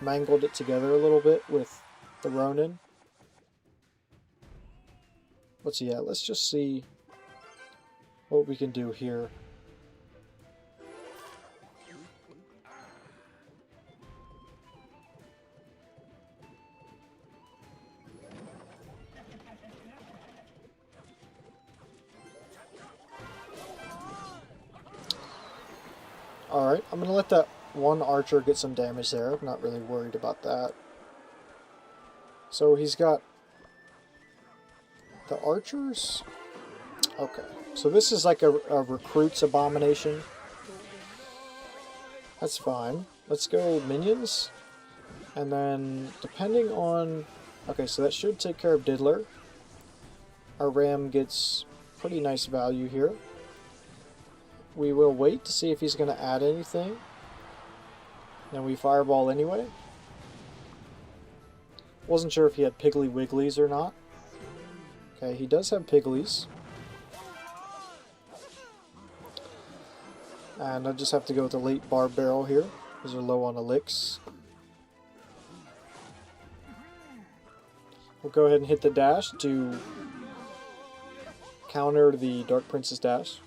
mangled it together a little bit with the Ronin. But so yeah, let's just see what we can do here. Alright, I'm going to let that one archer get some damage there. I'm not really worried about that. So he's got the archers. Okay, so this is like a recruit's abomination. That's fine. Let's go minions. And then, depending on... Okay, so that should take care of Diddler. Our Ram gets pretty nice value here. We will wait to see if he's going to add anything. Then we fireball anyway. Wasn't sure if he had Piggly Wigglies or not. Okay, he does have Pigglies. And I just have to go with the late Barb Barrel here, because they're low on elixirs. We'll go ahead and hit the dash to counter the Dark Prince's dash.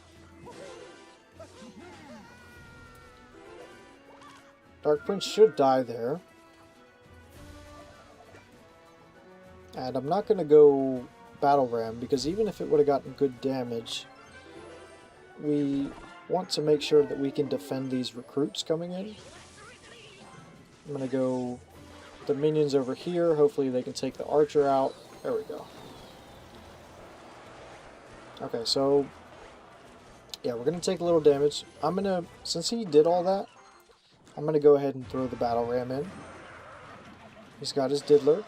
Dark Prince should die there. And I'm not going to go Battle Ram, because even if it would have gotten good damage, we want to make sure that we can defend these recruits coming in. I'm going to go the minions over here. Hopefully they can take the archer out. There we go. Okay, so yeah, we're going to take a little damage. I'm going to, since he did all that, I'm going to go ahead and throw the Battle Ram in. He's got his Diddler.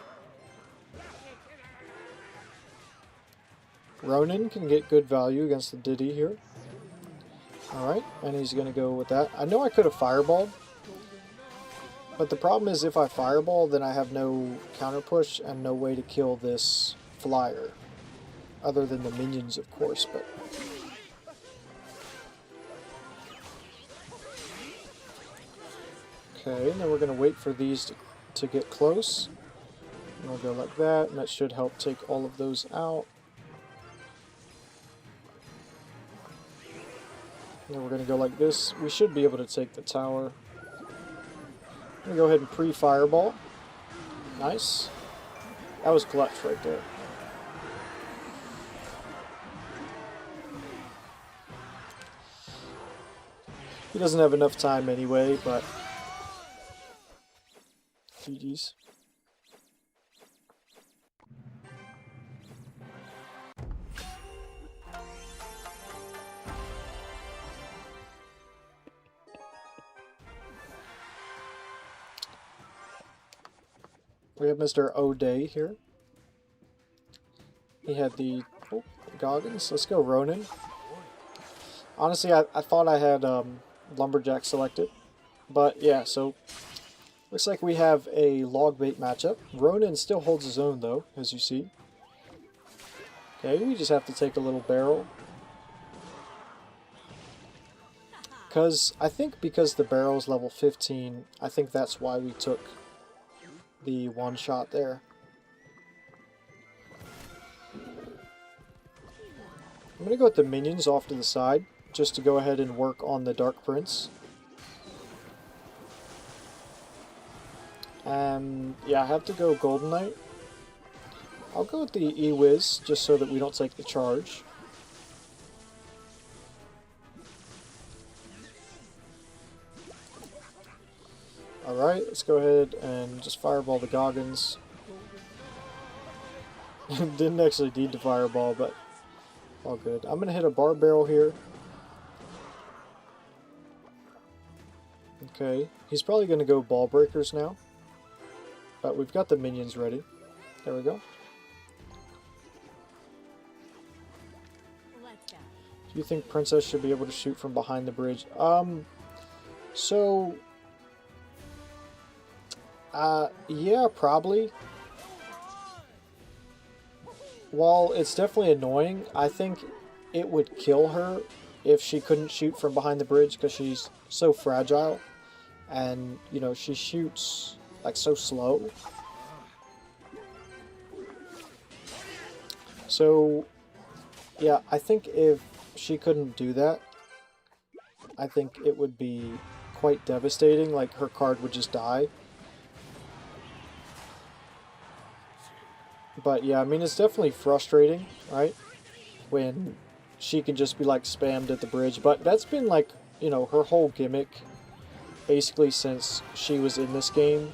Ronin can get good value against the Diddy here. Alright, and he's going to go with that. I know I could have fireballed, but the problem is if I fireball, then I have no counter push and no way to kill this flyer. Other than the minions, of course, but... Okay, and then we're going to wait for these to get close. And we'll go like that, and that should help take all of those out. And then we're going to go like this. We should be able to take the tower. I'm going to go ahead and pre-fireball. Nice. That was clutch right there. He doesn't have enough time anyway, but... GG's. We have Mr. O'Day here. He had the Goggins. Let's go Ronin. Honestly, I thought I had Lumberjack selected. But yeah, so looks like we have a log bait matchup. Ronan still holds his own though, as you see. Okay, we just have to take a little barrel. Because the barrel is level 15, I think that's why we took the one shot there. I'm going to go with the minions off to the side, just to go ahead and work on the Dark Prince. And yeah, I have to go Golden Knight. I'll go with the E-Wiz, just so that we don't take the charge. Alright, let's go ahead and just fireball the Goggins. Didn't actually need to fireball, but all good. I'm going to hit a bar barrel here. Okay, he's probably going to go ball breakers now. But we've got the minions ready. There we go. Do you think Princess should be able to shoot from behind the bridge? Yeah, probably. While it's definitely annoying, I think it would kill her if she couldn't shoot from behind the bridge because she's so fragile. And, you know, she shoots like so slow. So, yeah, I think if she couldn't do that, I think it would be quite devastating. Like, her card would just die. But yeah, I mean, it's definitely frustrating, right? When she can just be like spammed at the bridge. But that's been like, you know, her whole gimmick basically since she was in this game.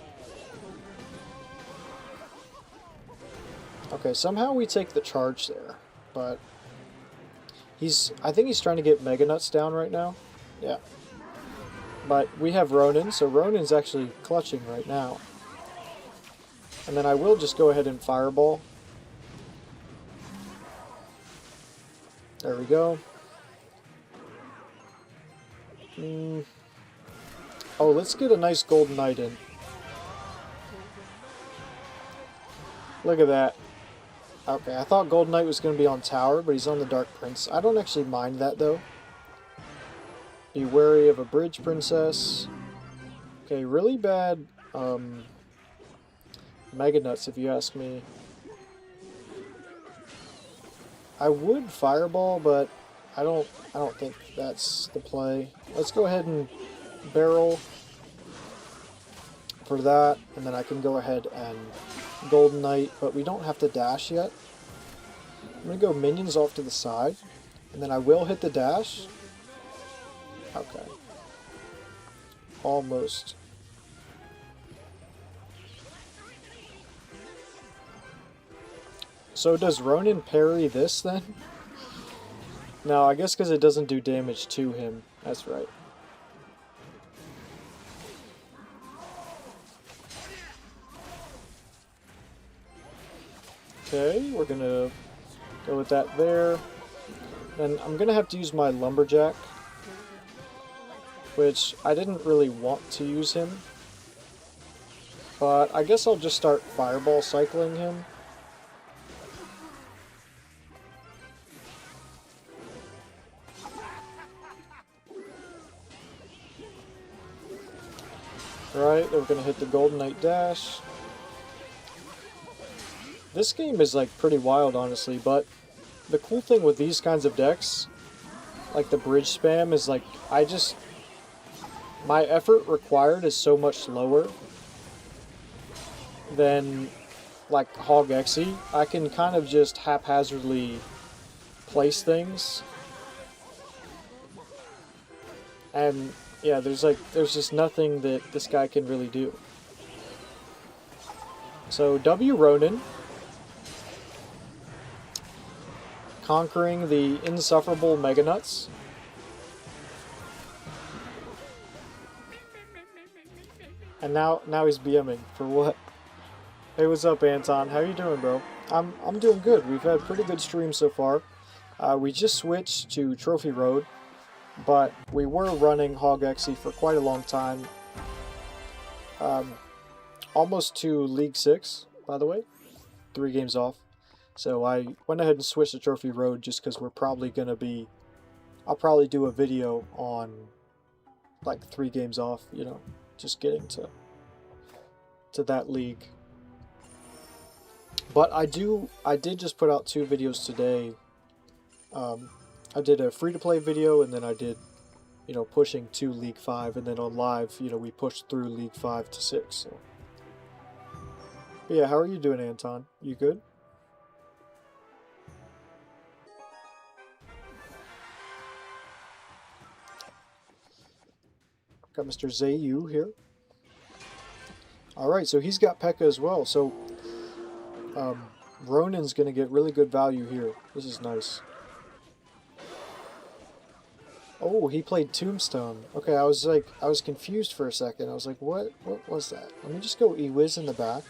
Okay, somehow we take the charge there. But I think he's trying to get Mega Nuts down right now. Yeah. But we have Ronan, so Ronan's actually clutching right now. And then I will just go ahead and fireball. There we go. Oh, let's get a nice Golden Knight in. Look at that. Okay, I thought Golden Knight was going to be on tower, but he's on the Dark Prince. I don't actually mind that, though. Be wary of a bridge princess. Okay, really bad Mega Nuts, if you ask me. I would fireball, but I don't think that's the play. Let's go ahead and barrel for that, and then I can go ahead and Golden Knight, but we don't have to dash yet. I'm gonna go minions off to the side, and then I will hit the dash. Okay. Almost. So does Ronan parry this then? No, I guess because it doesn't do damage to him. That's right. Okay, we're gonna go with that there. Then I'm gonna have to use my Lumberjack, which I didn't really want to use him. But I guess I'll just start fireball cycling him. Right, then we're gonna hit the Golden Knight dash. This game is like pretty wild, honestly, but the cool thing with these kinds of decks, like the bridge spam, is like my effort required is so much lower than like HOG EXE. I can kind of just haphazardly place things, and yeah, there's just nothing that this guy can really do. So W Ronan, conquering the insufferable Mega Nuts. And now he's BMing for what? Hey, what's up, Anton? How you doing, bro? I'm doing good. We've had pretty good streams so far. We just switched to Trophy Road, but we were running HOG EXE for quite a long time. Almost to League 6, by the way. 3 games off. So I went ahead and switched to Trophy Road just because we're probably going to be... I'll probably do a video on like 3 games off, you know, just getting to that league. But I did just put out 2 videos today. I did a free-to-play video, and then I did, you know, pushing to League 5, and then on live, you know, we pushed through League 5 to 6. So. But yeah, how are you doing, Anton? You good? Got Mr. Zayu here. Alright, so he's got P.E.K.K.A. as well, so Ronin's going to get really good value here. This is nice. Oh, he played Tombstone. Okay, I was confused for a second. I was like, what was that? Let me just go E-Wiz in the back.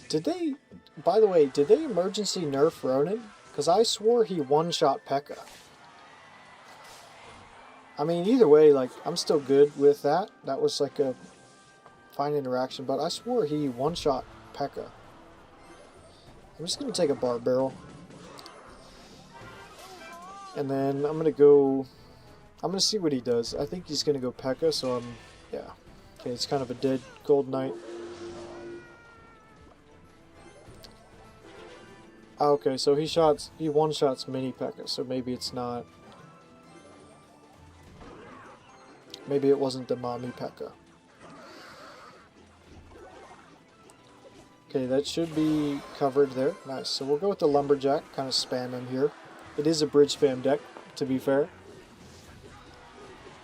Did they, by the way, did they emergency nerf Ronin? Because I swore he one-shot P.E.K.K.A. I mean, either way, like, I'm still good with that. That was like a fine interaction, but I swore he one-shot P.E.K.K.A. I'm just going to take a bar barrel. And then I'm going to see what he does. I think he's going to go P.E.K.K.A., so yeah. Okay, it's kind of a dead Gold Knight. Okay, so he one-shots mini P.E.K.K.A., so maybe it's not... Maybe it wasn't the mommy P.E.K.K.A. Okay, that should be covered there. Nice. So we'll go with the Lumberjack, kind of spam him here. It is a bridge spam deck, to be fair.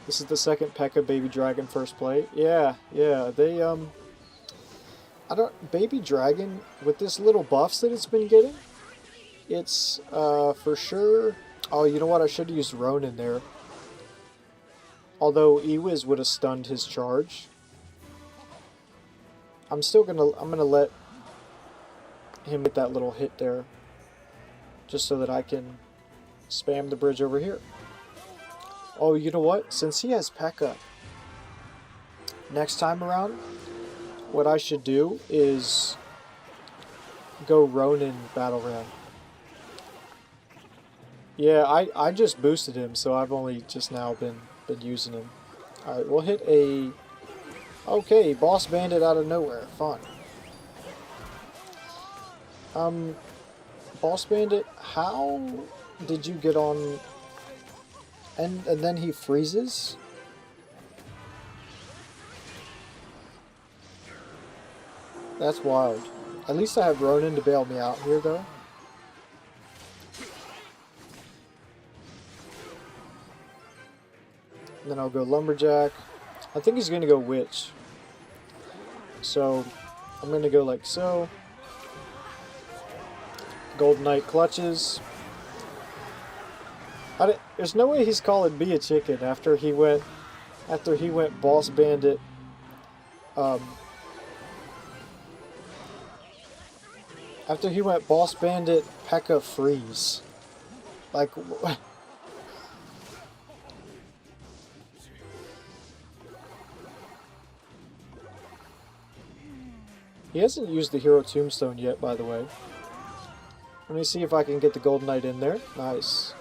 This is the second P.E.K.K.A. Baby Dragon first play. Yeah, they, Baby Dragon, with this little buffs that it's been getting, it's, for sure... Oh, you know what? I should have used Ronin there. Although E-Wiz would have stunned his charge. I'm gonna let him get that little hit there. Just so that I can spam the bridge over here. Oh, you know what? Since he has P.E.K.K.A. next time around, what I should do is go Ronin Battle Ram. Yeah, I just boosted him, so I've only just now been using him. Alright, we'll hit a... Okay, Boss Bandit out of nowhere. Fun. Boss Bandit, how did you get on... And then he freezes? That's wild. At least I have Ronin to bail me out here, though. And then I'll go Lumberjack. I think he's going to go Witch. So, I'm going to go like so. Golden Knight clutches. There's no way he's calling me a chicken after he went Boss Bandit. After he went Boss Bandit P.E.K.K.A. freeze. Like... He hasn't used the Hero Tombstone yet, by the way. Let me see if I can get the Golden Knight in there. Nice.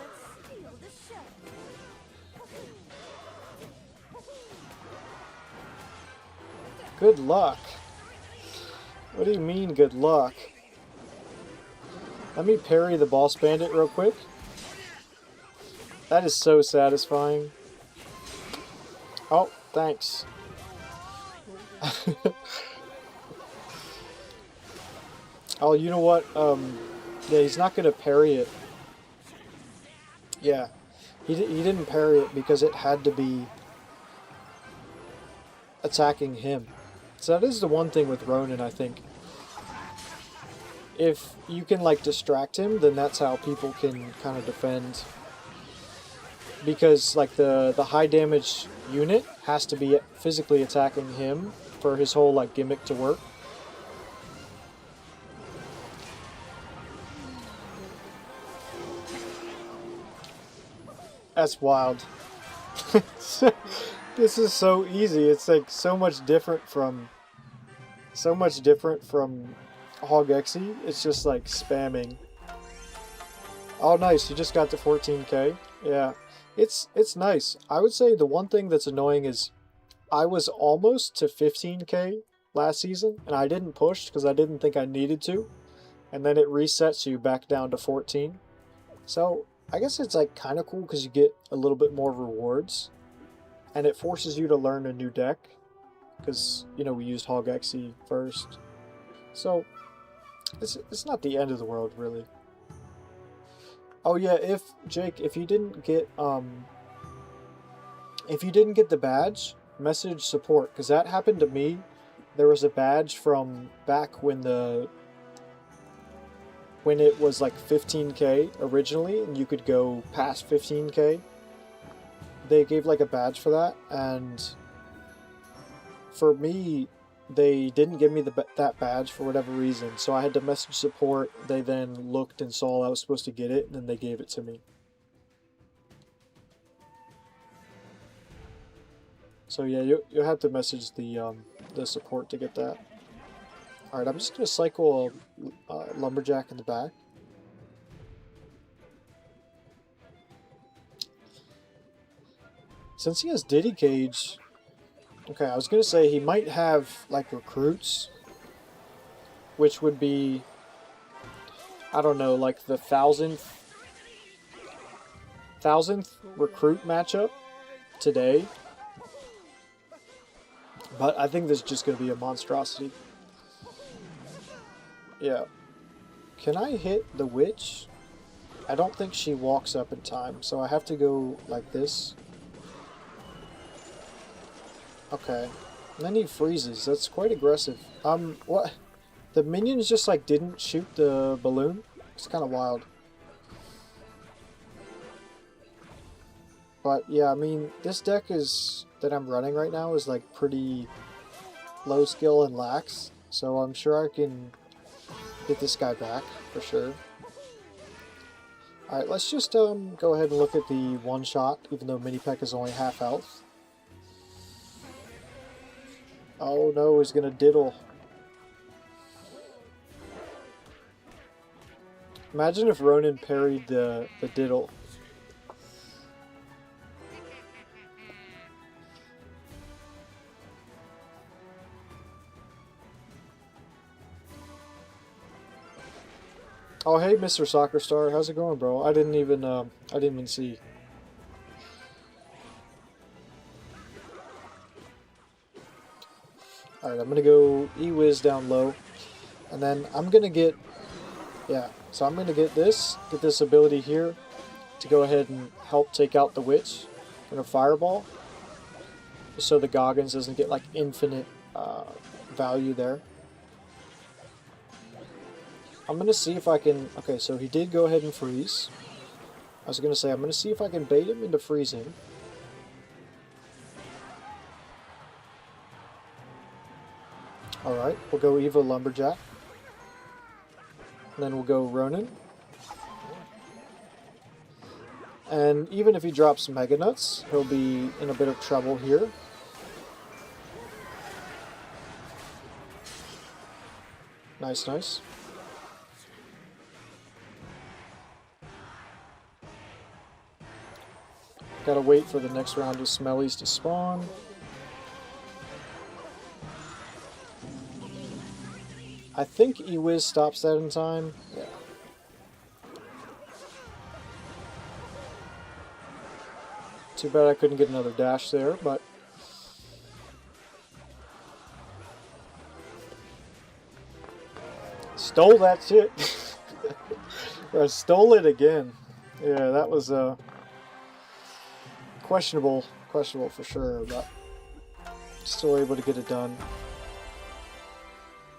Good luck. What do you mean, good luck? Let me parry the Boss Bandit real quick. That is so satisfying. Oh, thanks. Oh, you know what? Yeah, he's not going to parry it. Yeah, he didn't parry it because it had to be attacking him. So that is the one thing with Ronin, I think. If you can, like, distract him, then that's how people can kind of defend. Because, like, the high damage unit has to be physically attacking him for his whole like gimmick to work. That's wild. This is so easy. It's like so much different from HOG EXE. It's just like spamming. Oh, nice. You just got to 14k. Yeah, it's nice. I would say the one thing that's annoying is I was almost to 15k last season, and I didn't push because I didn't think I needed to, and then it resets you back down to 14. So I guess it's like kind of cool because you get a little bit more rewards, and it forces you to learn a new deck because, you know, we used HOG EXE first. So it's not the end of the world, really. Oh yeah, if you didn't get the badge, message support, because that happened to me. There was a badge from back when it was like 15k originally, and you could go past 15k. They gave like a badge for that, and for me, they didn't give me that badge for whatever reason, so I had to message support. They then looked and saw I was supposed to get it, and then they gave it to me. So yeah, you'll have to message the support to get that. Alright, I'm just going to cycle a Lumberjack in the back. Since he has Diddy Cage... Okay, I was going to say he might have, like, recruits. Which would be... I don't know, like the 1000th recruit matchup today. But I think this is just going to be a monstrosity. Yeah. Can I hit the witch? I don't think she walks up in time, so I have to go like this. Okay. And then he freezes. That's quite aggressive. What? The minions just like didn't shoot the balloon? It's kind of wild. But yeah, I mean, this deck that I'm running right now is like pretty low skill and lax, so I'm sure I can get this guy back for sure. Alright, let's just go ahead and look at the one shot, even though Mini Peck is only half health. Oh no, he's gonna diddle. Imagine if Ronin parried the diddle. Oh hey, Mr. Soccer Star, how's it going, bro? I didn't even see. Alright, I'm gonna go E-Wiz down low. And then I'm gonna get, yeah, so I'm gonna get this ability here to go ahead and help take out the witch. I'm gonna fireball. Just so the Goggins doesn't get like infinite value there. I'm gonna see if I can, okay, so he did go ahead and freeze. I was gonna say, I'm gonna see if I can bait him into freezing. Alright, we'll go Evo Lumberjack. And then we'll go Ronin. And even if he drops Mega Nuts, he'll be in a bit of trouble here. Nice, nice. Gotta wait for the next round of Smellies to spawn. I think E-Wiz stops that in time. Yeah. Too bad I couldn't get another dash there, but... Stole that shit! I stole it again. Yeah, that was questionable for sure, but still able to get it done.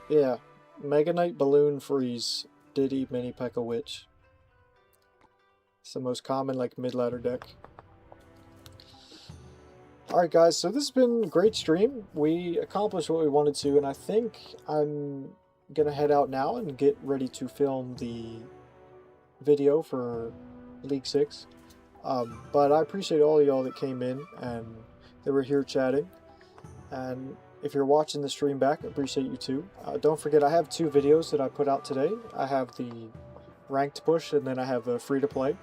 Yeah, Mega Knight Balloon Freeze, Diddy Mini P.E.K.K.A. Witch. It's the most common like mid-ladder deck. Alright guys, so this has been a great stream. We accomplished what we wanted to, and I think I'm gonna head out now and get ready to film the video for League 6. But I appreciate all of y'all that came in and that were here chatting. And if you're watching the stream back, I appreciate you too. Don't forget, I have 2 videos that I put out today. I have the ranked push, and then I have a free-to-play.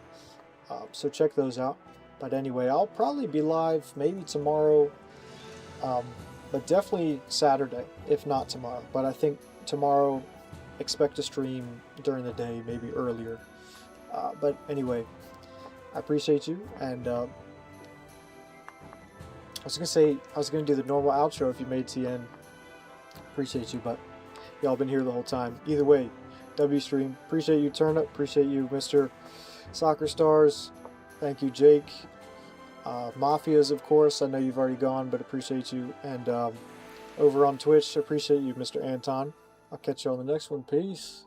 So check those out. But anyway, I'll probably be live maybe tomorrow, but definitely Saturday, if not tomorrow. But I think tomorrow, expect a stream during the day, maybe earlier. But anyway, I appreciate you, and I was gonna do the normal outro if you made TN. Appreciate you, but y'all been here the whole time. Either way, W stream. Appreciate you, Turnip. Appreciate you, Mr. Soccer Stars. Thank you, Jake. Mafias, of course. I know you've already gone, but appreciate you. And over on Twitch, appreciate you, Mr. Anton. I'll catch you on the next one. Peace.